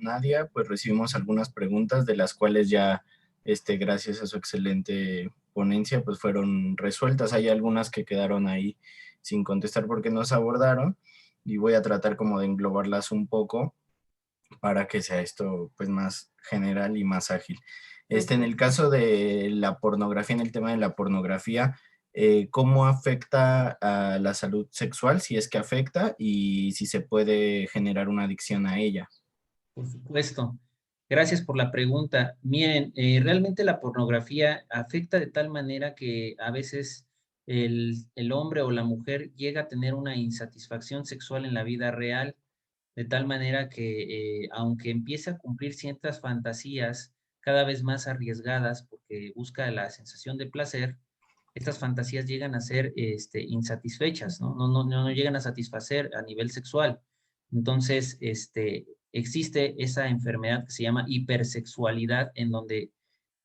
Speaker 4: Nadia, pues recibimos algunas preguntas de las cuales ya, gracias a su excelente ponencia, pues fueron resueltas. Hay algunas que quedaron ahí sin contestar porque no se abordaron y voy a tratar como de englobarlas un poco para que sea esto pues más general y más ágil. En el caso de la pornografía, en el tema de la pornografía, ¿cómo afecta a la salud sexual? Si es que afecta y si se puede generar una adicción a ella.
Speaker 2: Por supuesto. Gracias por la pregunta. Miren, realmente la pornografía afecta de tal manera que a veces el hombre o la mujer llega a tener una insatisfacción sexual en la vida real, de tal manera que aunque empiece a cumplir ciertas fantasías cada vez más arriesgadas porque busca la sensación de placer, estas fantasías llegan a ser insatisfechas, ¿no? No llegan a satisfacer a nivel sexual. Entonces, existe esa enfermedad que se llama hipersexualidad, en donde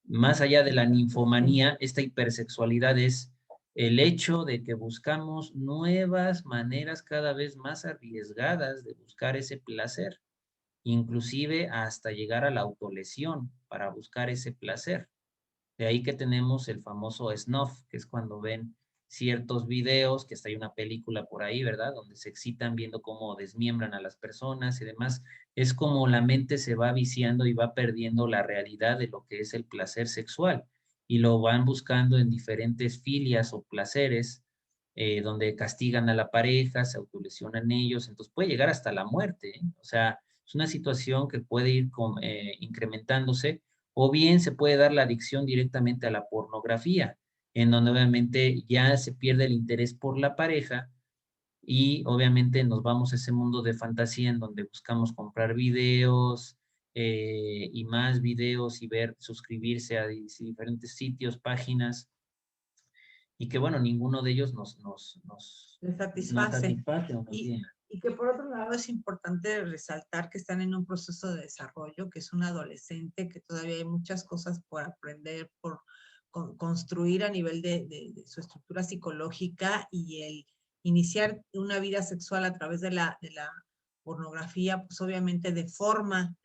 Speaker 2: más allá de la ninfomanía, esta hipersexualidad es el hecho de que buscamos nuevas maneras cada vez más arriesgadas de buscar ese placer, inclusive hasta llegar a la autolesión para buscar ese placer. De ahí que tenemos el famoso snuff, que es cuando ven ciertos videos, que hasta hay una película por ahí, ¿verdad? Donde se excitan viendo cómo desmiembran a las personas y demás. Es como la mente se va viciando y va perdiendo la realidad de lo que es el placer sexual y lo van buscando en diferentes filias o placeres, donde castigan a la pareja, se autolesionan ellos, entonces puede llegar hasta la muerte, ¿eh? O sea, es una situación que puede ir incrementándose o bien se puede dar la adicción directamente a la pornografía, en donde obviamente ya se pierde el interés por la pareja y obviamente nos vamos a ese mundo de fantasía en donde buscamos comprar videos y más videos y ver, suscribirse a diferentes sitios, páginas, y que bueno, ninguno de ellos nos
Speaker 1: satisface.
Speaker 2: satisface o nos llena.
Speaker 1: Y que por otro lado es importante resaltar que están en un proceso de desarrollo, que es un adolescente, que todavía hay muchas cosas por aprender, por construir a nivel de su estructura psicológica, y el iniciar una vida sexual a través de la pornografía, pues obviamente deforma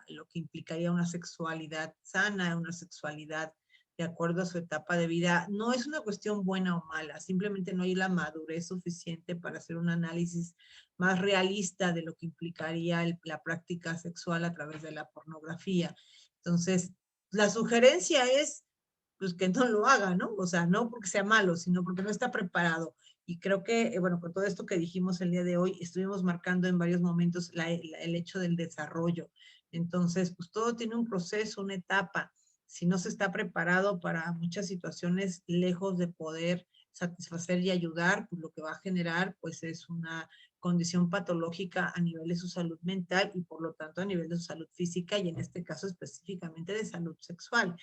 Speaker 1: lo que implicaría una sexualidad sana, una sexualidad de acuerdo a su etapa de vida. No es una cuestión buena o mala, simplemente no hay la madurez suficiente para hacer un análisis más realista de lo que implicaría la práctica sexual a través de la pornografía. Entonces, La sugerencia es pues que no lo haga, ¿no? O sea, no porque sea malo, sino porque no está preparado. Y creo que, bueno, con todo esto que dijimos el día de hoy, estuvimos marcando en varios momentos el hecho del desarrollo. Entonces, pues todo tiene un proceso, una etapa. Si no se está preparado para muchas situaciones, lejos de poder satisfacer y ayudar, pues lo que va a generar, pues es una condición patológica a nivel de su salud mental y por lo tanto a nivel de su salud física y en este caso específicamente de salud sexual.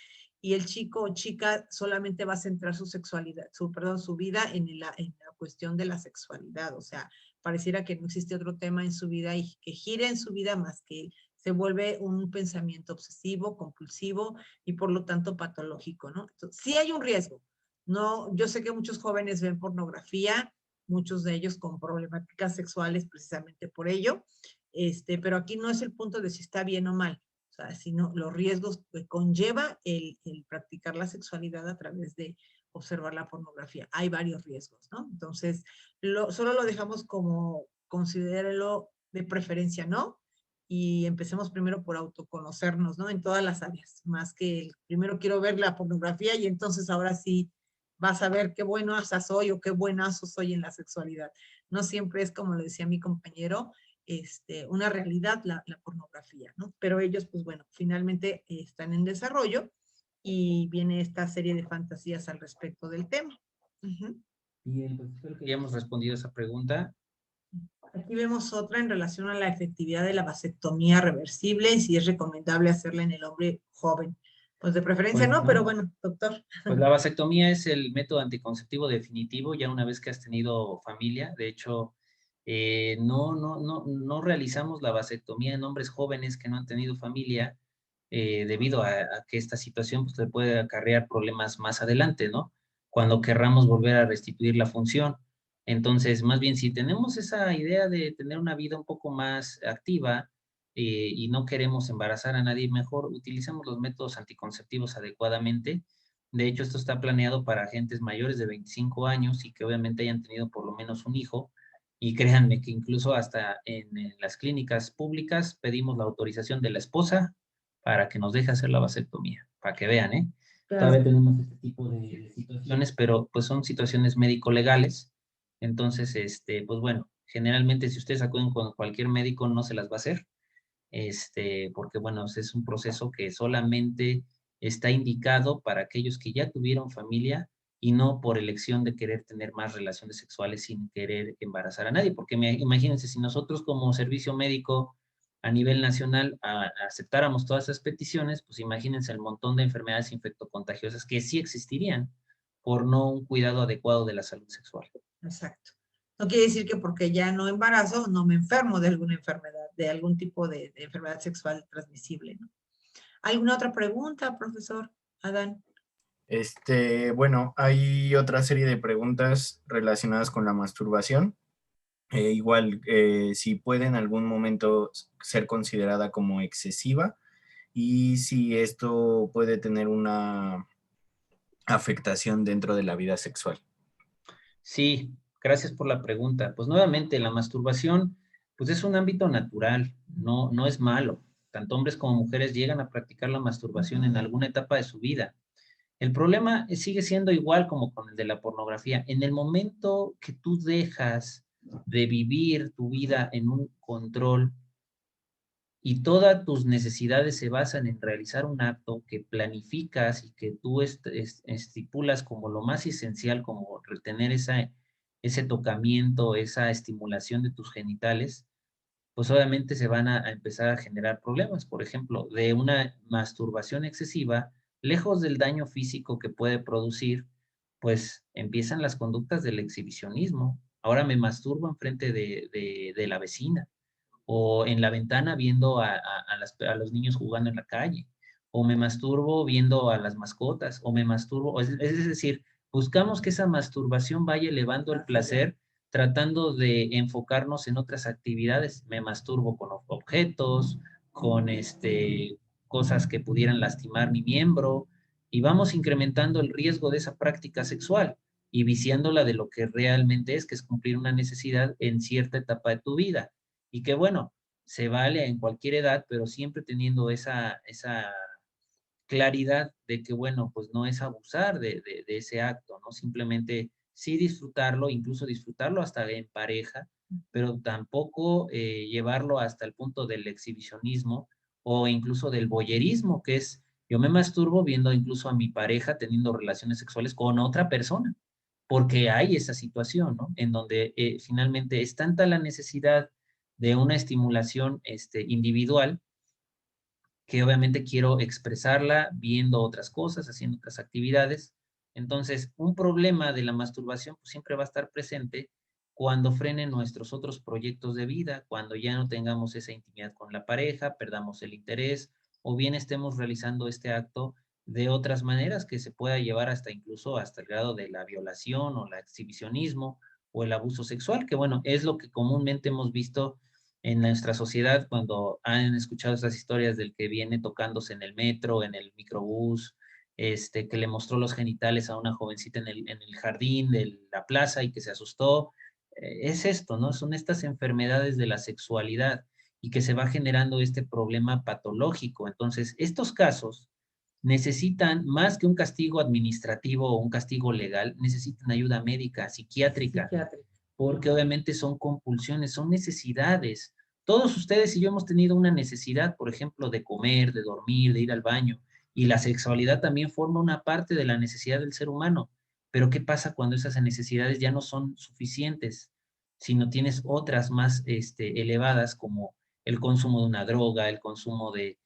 Speaker 1: Y el chico o chica solamente va a centrar su sexualidad, su vida en la cuestión de la sexualidad. O sea, pareciera que no existe otro tema en su vida y que gire en su vida más que él. Se vuelve un pensamiento obsesivo, compulsivo y por lo tanto patológico, ¿no? Entonces, sí hay un riesgo. No, yo sé que muchos jóvenes ven pornografía, muchos de ellos con problemáticas sexuales precisamente por ello, pero aquí no es el punto de si está bien o mal, o sea, sino los riesgos que conlleva el practicar la sexualidad a través de observar la pornografía. Hay varios riesgos, ¿no? Entonces, solo lo dejamos como considérelo de preferencia, ¿no? Y empecemos primero por autoconocernos, ¿no? En todas las áreas, más que primero quiero ver la pornografía y entonces ahora sí vas a ver qué buenaza soy o qué buenazo soy en la sexualidad. No siempre es, como lo decía mi compañero, una realidad la pornografía, ¿no? Pero ellos, pues bueno, finalmente están en desarrollo y viene esta serie de fantasías al respecto del tema.
Speaker 2: Bien, pues espero que hayamos respondido esa pregunta.
Speaker 1: Aquí vemos otra en relación a la efectividad de la vasectomía reversible y si es recomendable hacerla en el hombre joven. Pues de preferencia
Speaker 2: Pues,
Speaker 1: no, pero bueno, doctor.
Speaker 2: Pues la vasectomía es el método anticonceptivo definitivo ya una vez que has tenido familia. De hecho, no realizamos la vasectomía en hombres jóvenes que no han tenido familia debido a que esta situación pues, le puede acarrear problemas más adelante, ¿no? Cuando querramos volver a restituir la función. Entonces, más bien, si tenemos esa idea de tener una vida un poco más activa y no queremos embarazar a nadie, mejor utilicemos los métodos anticonceptivos adecuadamente. De hecho, esto está planeado para agentes mayores de 25 años y que obviamente hayan tenido por lo menos un hijo. Y créanme que incluso hasta en las clínicas públicas pedimos la autorización de la esposa para que nos deje hacer la vasectomía, para que vean, ¿eh?
Speaker 1: Claro.
Speaker 2: Todavía tenemos este tipo de situaciones, pero pues son situaciones médico-legales. Entonces, pues bueno, generalmente si ustedes acuden con cualquier médico no se las va a hacer, porque bueno, es un proceso que solamente está indicado para aquellos que ya tuvieron familia y no por elección de querer tener más relaciones sexuales sin querer embarazar a nadie, porque imagínense, si nosotros como servicio médico a nivel nacional aceptáramos todas esas peticiones, pues imagínense el montón de enfermedades infectocontagiosas que sí existirían por no un cuidado adecuado de la salud sexual.
Speaker 1: Exacto. No quiere decir que porque ya no embarazo, no me enfermo de alguna enfermedad, de algún tipo de enfermedad sexual transmisible, ¿no? ¿Alguna otra pregunta, profesor Adán?
Speaker 4: Bueno, hay otra serie de preguntas relacionadas con la masturbación. Igual, si puede en algún momento ser considerada como excesiva y si esto puede tener una afectación dentro de la vida sexual.
Speaker 2: Sí, gracias por la pregunta. Pues nuevamente, la masturbación, pues es un ámbito natural, no es malo. Tanto hombres como mujeres llegan a practicar la masturbación en alguna etapa de su vida. El problema sigue siendo igual como con el de la pornografía. En el momento que tú dejas de vivir tu vida en un control y todas tus necesidades se basan en realizar un acto que planificas y que tú estipulas como lo más esencial, como retener ese tocamiento, esa estimulación de tus genitales, pues obviamente se van a empezar a generar problemas. Por ejemplo, de una masturbación excesiva, lejos del daño físico que puede producir, pues empiezan las conductas del exhibicionismo. Ahora me masturbo enfrente de la vecina o en la ventana viendo a los niños jugando en la calle, o me masturbo viendo a las mascotas, o me masturbo, es decir, buscamos que esa masturbación vaya elevando el placer tratando de enfocarnos en otras actividades. Me masturbo con objetos, con cosas que pudieran lastimar mi miembro, y vamos incrementando el riesgo de esa práctica sexual y viciándola de lo que realmente es, que es cumplir una necesidad en cierta etapa de tu vida. Y que bueno, se vale en cualquier edad, pero siempre teniendo claridad de que, bueno, pues no es abusar de ese acto, ¿no? Simplemente sí disfrutarlo, incluso disfrutarlo hasta en pareja, pero tampoco llevarlo hasta el punto del exhibicionismo o incluso del voyerismo, que es, yo me masturbo viendo incluso a mi pareja teniendo relaciones sexuales con otra persona, porque hay esa situación, ¿no? En donde finalmente es tanta la necesidad de una estimulación individual, que obviamente quiero expresarla viendo otras cosas, haciendo otras actividades. Entonces, un problema de la masturbación pues, siempre va a estar presente cuando frenen nuestros otros proyectos de vida, cuando ya no tengamos esa intimidad con la pareja, perdamos el interés, o bien estemos realizando este acto de otras maneras que se pueda llevar hasta incluso hasta el grado de la violación o el exhibicionismo o el abuso sexual, que bueno, es lo que comúnmente hemos visto en nuestra sociedad cuando han escuchado esas historias del que viene tocándose en el metro, en el microbús, que le mostró los genitales a una jovencita en el jardín de la plaza y que se asustó. Es esto, ¿no? Son estas enfermedades de la sexualidad y que se va generando este problema patológico. Entonces, estos casos necesitan más que un castigo administrativo o un castigo legal, necesitan ayuda médica, psiquiátrica, porque obviamente son compulsiones, son necesidades. Todos ustedes y yo hemos tenido una necesidad, por ejemplo, de comer, de dormir, de ir al baño, y la sexualidad también forma una parte de la necesidad del ser humano. Pero ¿qué pasa cuando esas necesidades ya no son suficientes, sino tienes otras más elevadas como el consumo de una droga, el consumo de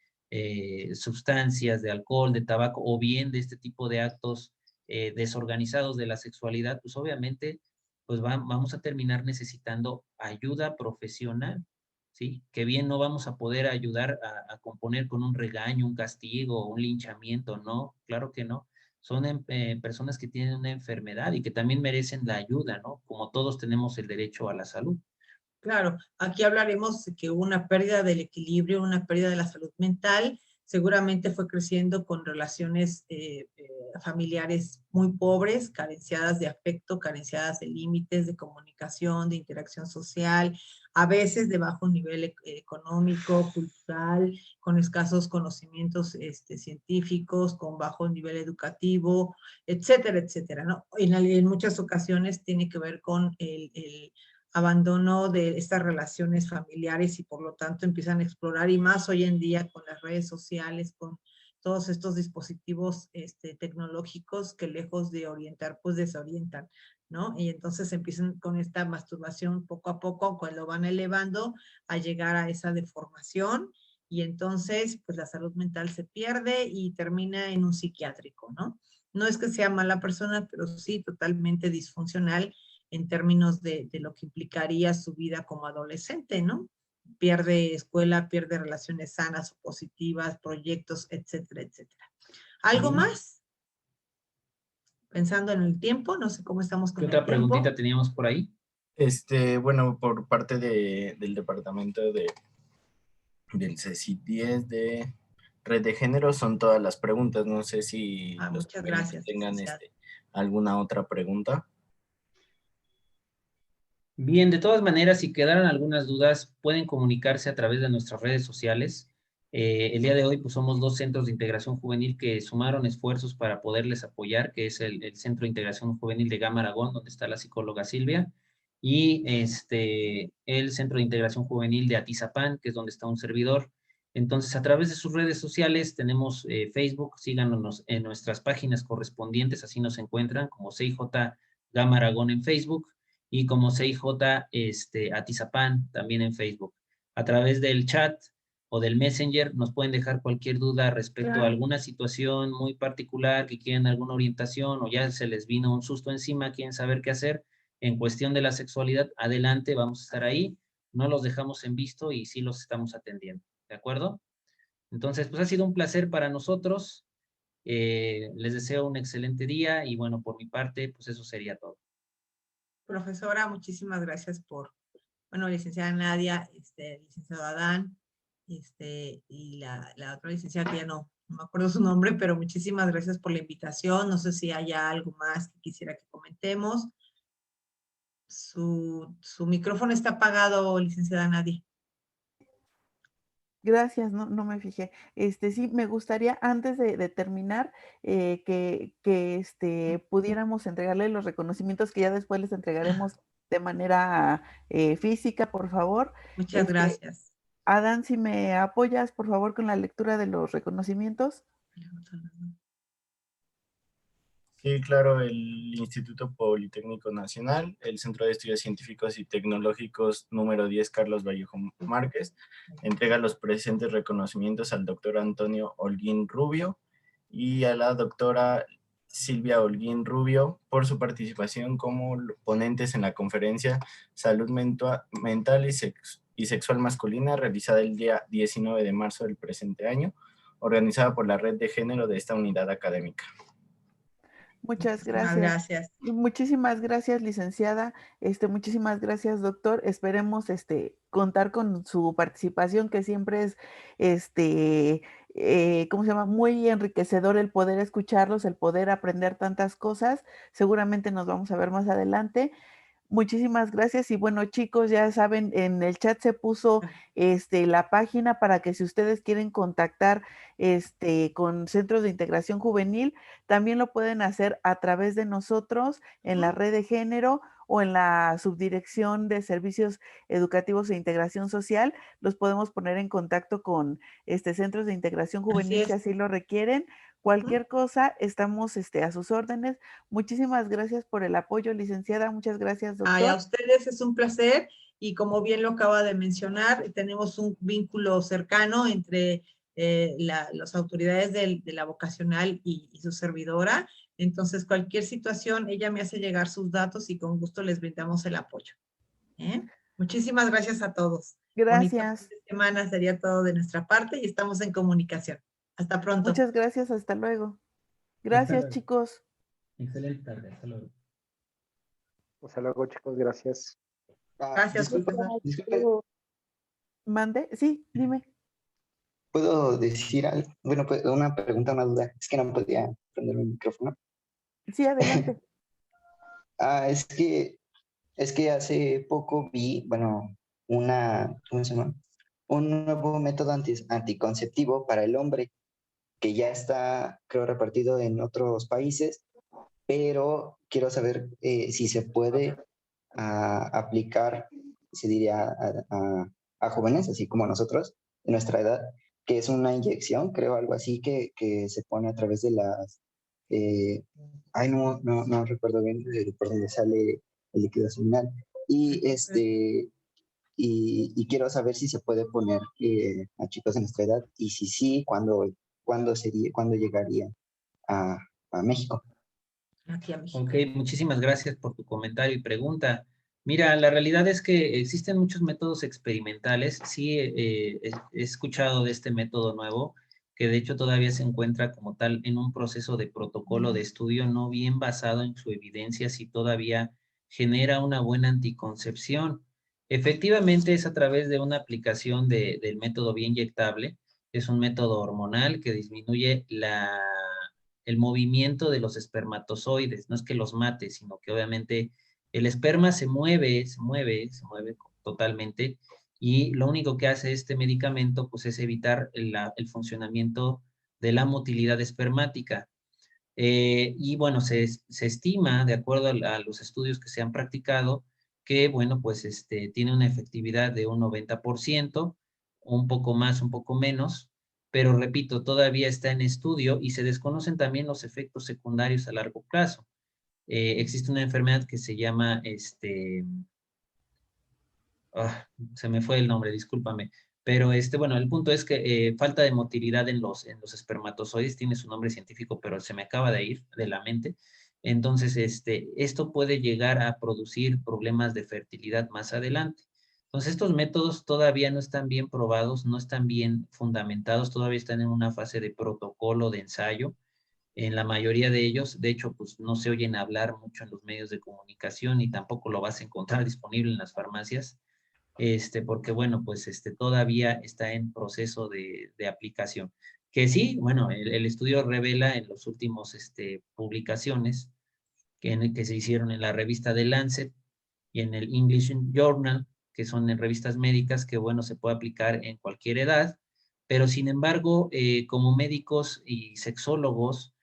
Speaker 2: sustancias, de alcohol, de tabaco, o bien de este tipo de actos desorganizados de la sexualidad? Pues obviamente pues vamos a terminar necesitando ayuda profesional, ¿sí? Que bien no vamos a poder ayudar a componer con un regaño, un castigo, un linchamiento, ¿no? Claro que no. Son personas que tienen una enfermedad y que también merecen la ayuda, ¿no? Como todos tenemos el derecho a la salud.
Speaker 1: Claro, aquí hablaremos de que hubo una pérdida del equilibrio, una pérdida de la salud mental, seguramente fue creciendo con relaciones familiares muy pobres, carenciadas de afecto, carenciadas de límites, de comunicación, de interacción social, a veces de bajo nivel económico, cultural, con escasos conocimientos científicos, con bajo nivel educativo, etcétera, etcétera, ¿no? En muchas ocasiones tiene que ver con el abandono de estas relaciones familiares y por lo tanto empiezan a explorar, y más hoy en día con las redes sociales, con todos estos dispositivos tecnológicos que lejos de orientar, pues desorientan, ¿no? Y entonces empiezan con esta masturbación poco a poco, cuando van elevando a llegar a esa deformación, y entonces pues la salud mental se pierde y termina en un psiquiátrico, ¿no? No es que sea mala persona, pero sí totalmente disfuncional en términos de lo que implicaría su vida como adolescente, ¿no? Pierde escuela, pierde relaciones sanas o positivas, proyectos, etcétera, etcétera. ¿Algo más? Pensando en el tiempo, no sé cómo estamos con
Speaker 2: ¿Qué
Speaker 1: el
Speaker 2: otra
Speaker 1: tiempo.
Speaker 2: preguntita teníamos por ahí?
Speaker 4: Bueno, por parte del departamento del CECIT-10 de Red de Género son todas las preguntas. No sé si los
Speaker 1: Muchas
Speaker 4: compañeros
Speaker 1: gracias,
Speaker 4: tengan
Speaker 1: licenciado.
Speaker 4: alguna otra pregunta.
Speaker 2: Bien, de todas maneras, si quedaran algunas dudas, pueden comunicarse a través de nuestras redes sociales. El día de hoy, pues somos dos centros de integración juvenil que sumaron esfuerzos para poderles apoyar, que es el Centro de Integración Juvenil de Gama Aragón, donde está la psicóloga Silvia, y el Centro de Integración Juvenil de Atizapán, que es donde está un servidor. Entonces, a través de sus redes sociales, tenemos Facebook, síganos en nuestras páginas correspondientes, así nos encuentran como CIJ Gama Aragón en Facebook y como CIJ Atizapán también en Facebook. A través del chat o del Messenger nos pueden dejar cualquier duda respecto a alguna situación muy particular, que quieren alguna orientación o ya se les vino un susto encima, quieren saber qué hacer en cuestión de la sexualidad. Adelante, vamos a estar ahí, no los dejamos en visto y sí los estamos atendiendo, ¿de acuerdo? Entonces, pues ha sido un placer para nosotros. Les deseo un excelente día y bueno, por mi parte, pues eso sería todo.
Speaker 1: Profesora, muchísimas gracias bueno, licenciada Nadia, licenciado Adán, y la otra licenciada que ya no me acuerdo su nombre, pero muchísimas gracias por la invitación. No sé si haya algo más que quisiera que comentemos. Su micrófono está apagado, licenciada Nadia.
Speaker 3: Gracias, no me fijé. Sí, me gustaría antes de terminar que pudiéramos entregarle los reconocimientos que ya después les entregaremos de manera física, por favor.
Speaker 1: Muchas gracias.
Speaker 3: Adán, si me apoyas, por favor, con la lectura de los reconocimientos.
Speaker 4: Sí, claro, el Instituto Politécnico Nacional, el Centro de Estudios Científicos y Tecnológicos número 10 Carlos Vallejo Márquez, entrega los presentes reconocimientos al doctor Antonio Holguín Rubio y a la doctora Silvia Holguín Rubio por su participación como ponentes en la conferencia Salud Mental y Sexual Masculina, realizada el día 19 de marzo del presente año, organizada por la Red de Género de esta unidad académica.
Speaker 3: Muchas
Speaker 1: Muchísimas
Speaker 3: gracias.
Speaker 1: gracias.
Speaker 3: Muchísimas gracias, licenciada. Muchísimas gracias, doctor. Esperemos contar con su participación, que siempre es ¿cómo se llama? Muy enriquecedor el poder escucharlos, el poder aprender tantas cosas. Seguramente nos vamos a ver más adelante. Muchísimas gracias y bueno, chicos, ya saben, en el chat se puso la página para que si ustedes quieren contactar con Centros de Integración Juvenil, también lo pueden hacer a través de nosotros en la red de género o en la subdirección de Servicios Educativos e Integración Social. Los podemos poner en contacto con Centros de Integración Juvenil si así lo requieren. Cualquier cosa, estamos a sus órdenes. Muchísimas gracias por el apoyo, licenciada. Muchas gracias, doctor.
Speaker 1: Ay, a ustedes es un placer y como bien lo acaba de mencionar, tenemos un vínculo cercano entre las autoridades de la vocacional y su servidora. Entonces, cualquier situación, ella me hace llegar sus datos y con gusto les brindamos el apoyo. Muchísimas gracias a todos.
Speaker 3: Gracias.
Speaker 1: Bonita semana sería todo de nuestra parte y estamos en comunicación. Hasta pronto.
Speaker 3: Muchas gracias, hasta luego. Gracias, chicos.
Speaker 2: Excelente tarde, hasta luego.
Speaker 5: Hasta luego, chicos, gracias.
Speaker 1: Gracias,
Speaker 5: disculpe.
Speaker 3: ¿Mande? Sí, dime.
Speaker 5: ¿Puedo decir algo? Bueno, pues una pregunta, una duda. Es que no podía prender el micrófono.
Speaker 3: Sí, adelante.
Speaker 5: Es que hace poco vi, bueno, ¿cómo se llama? Un nuevo método anticonceptivo para el hombre que ya está, creo, repartido en otros países, pero quiero saber si se puede aplicar, se diría, a jóvenes, así como nosotros, de nuestra edad, que es una inyección, creo, algo así, que se pone a través de las... no recuerdo bien por dónde sale el líquido seminal. Y quiero saber si se puede poner a chicos de nuestra edad, y si sí, ¿cuándo llegaría a México?
Speaker 1: Aquí a México.
Speaker 2: Ok, muchísimas gracias por tu comentario y pregunta. Mira, la realidad es que existen muchos métodos experimentales. Sí, he escuchado de este método nuevo, que de hecho todavía se encuentra como tal en un proceso de protocolo de estudio no bien basado en su evidencia, si todavía genera una buena anticoncepción. Efectivamente, es a través de una aplicación del método vía inyectable. Es un método hormonal que disminuye el movimiento de los espermatozoides. No es que los mate, sino que obviamente el esperma se mueve totalmente, y lo único que hace este medicamento pues es evitar el funcionamiento de la motilidad espermática. Y bueno, se estima, de acuerdo a los estudios que se han practicado, que bueno, pues tiene una efectividad de un 90%, un poco más, un poco menos, pero repito, todavía está en estudio y se desconocen también los efectos secundarios a largo plazo. Existe una enfermedad que se llama, se me fue el nombre, discúlpame, pero bueno, el punto es que falta de motilidad en los espermatozoides, tiene su nombre científico, pero se me acaba de ir de la mente. Entonces, esto puede llegar a producir problemas de fertilidad más adelante. Entonces, estos métodos todavía no están bien probados, no están bien fundamentados, todavía están en una fase de protocolo de ensayo. En la mayoría de ellos, de hecho, pues no se oyen hablar mucho en los medios de comunicación y tampoco lo vas a encontrar disponible en las farmacias, porque bueno, pues todavía está en proceso de aplicación. Que sí, bueno, el estudio revela en los últimos publicaciones que se hicieron en la revista The Lancet y en el English Journal, que son en revistas médicas, que bueno, se puede aplicar en cualquier edad, pero sin embargo, como médicos y sexólogos,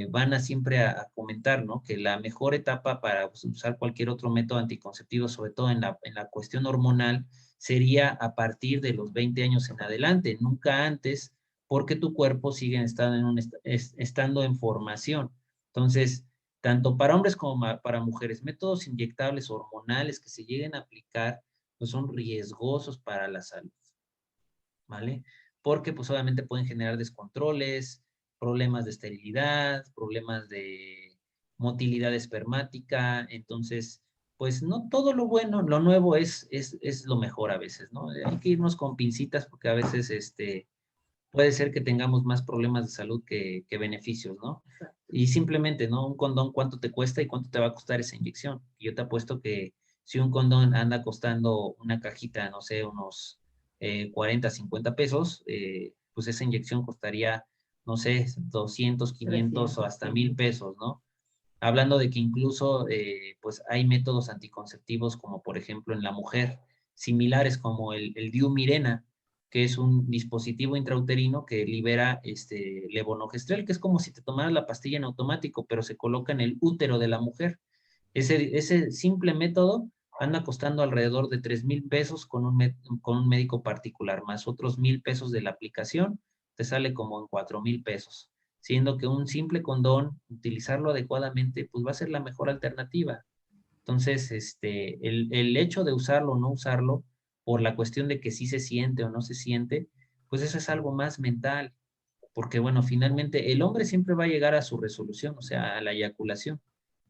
Speaker 2: van a siempre a comentar, ¿no? Que la mejor etapa para usar cualquier otro método anticonceptivo, sobre todo en la cuestión hormonal, sería a partir de los 20 años en adelante, nunca antes, porque tu cuerpo sigue estando en formación. Entonces, tanto para hombres como para mujeres, métodos inyectables hormonales que se lleguen a aplicar, pues son riesgosos para la salud, ¿vale? Porque pues obviamente pueden generar descontroles, problemas de esterilidad, problemas de motilidad espermática. Entonces, pues no todo lo bueno, lo nuevo es lo mejor a veces, ¿no? Hay que irnos con pincitas porque a veces puede ser que tengamos más problemas de salud que beneficios, ¿no? Y simplemente, ¿no? Un condón, ¿cuánto te cuesta y cuánto te va a costar esa inyección? Yo te apuesto que si un condón anda costando una cajita, no sé, unos 40, 50 pesos, pues esa inyección costaría, no sé, 200, 500 o hasta 1000 pesos, ¿no? Hablando de que incluso, pues hay métodos anticonceptivos como por ejemplo en la mujer, similares como el Diumirena, que es un dispositivo intrauterino que libera levonorgestrel, que es como si te tomaras la pastilla en automático, pero se coloca en el útero de la mujer. Ese simple método anda costando alrededor de 3,000 pesos con un médico particular, más otros 1,000 pesos de la aplicación, te sale como en 4,000 pesos, siendo que un simple condón, utilizarlo adecuadamente, pues va a ser la mejor alternativa. Entonces, el hecho de usarlo o no usarlo, por la cuestión de que sí se siente o no se siente, pues eso es algo más mental, porque bueno, finalmente el hombre siempre va a llegar a su resolución, o sea, a la eyaculación.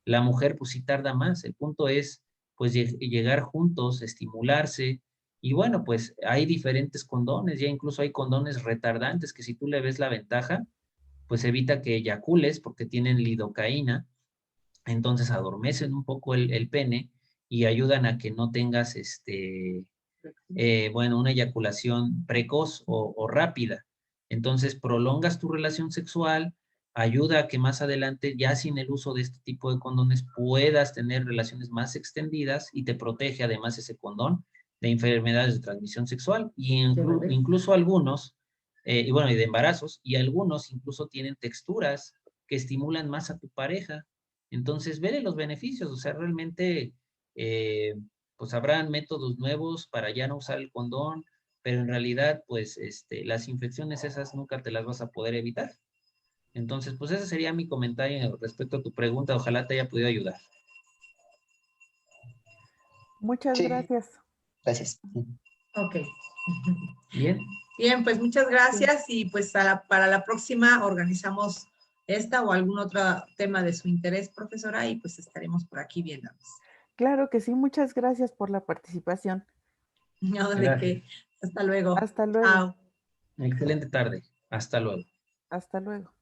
Speaker 2: La mujer pues sí tarda más. El punto es pues llegar juntos, estimularse. Y bueno, pues hay diferentes condones, ya incluso hay condones retardantes que si tú le ves la ventaja, pues evita que eyacules porque tienen lidocaína, entonces adormecen un poco el pene y ayudan a que no tengas bueno, una eyaculación precoz o rápida. Entonces prolongas tu relación sexual, ayuda a que más adelante, ya sin el uso de este tipo de condones, puedas tener relaciones más extendidas y te protege además ese condón de enfermedades de transmisión sexual y incluso algunos, y bueno, y de embarazos, y algunos incluso tienen texturas que estimulan más a tu pareja. Entonces, veré los beneficios, o sea, realmente pues habrán métodos nuevos para ya no usar el condón, pero en realidad, pues, las infecciones esas nunca te las vas a poder evitar. Entonces, pues ese sería mi comentario respecto a tu pregunta. Ojalá te haya podido ayudar.
Speaker 3: Muchas
Speaker 5: Sí,
Speaker 3: gracias.
Speaker 5: gracias.
Speaker 1: Ok.
Speaker 2: Bien.
Speaker 1: Bien, pues muchas gracias y pues para la próxima organizamos esta o algún otro tema de su interés, profesora, y pues estaremos por aquí viéndonos.
Speaker 3: Claro que sí, muchas gracias por la participación.
Speaker 1: No, de
Speaker 2: Gracias.
Speaker 1: qué. Hasta luego.
Speaker 3: Hasta luego.
Speaker 1: Chao.
Speaker 2: Excelente tarde. Hasta luego.
Speaker 3: Hasta luego.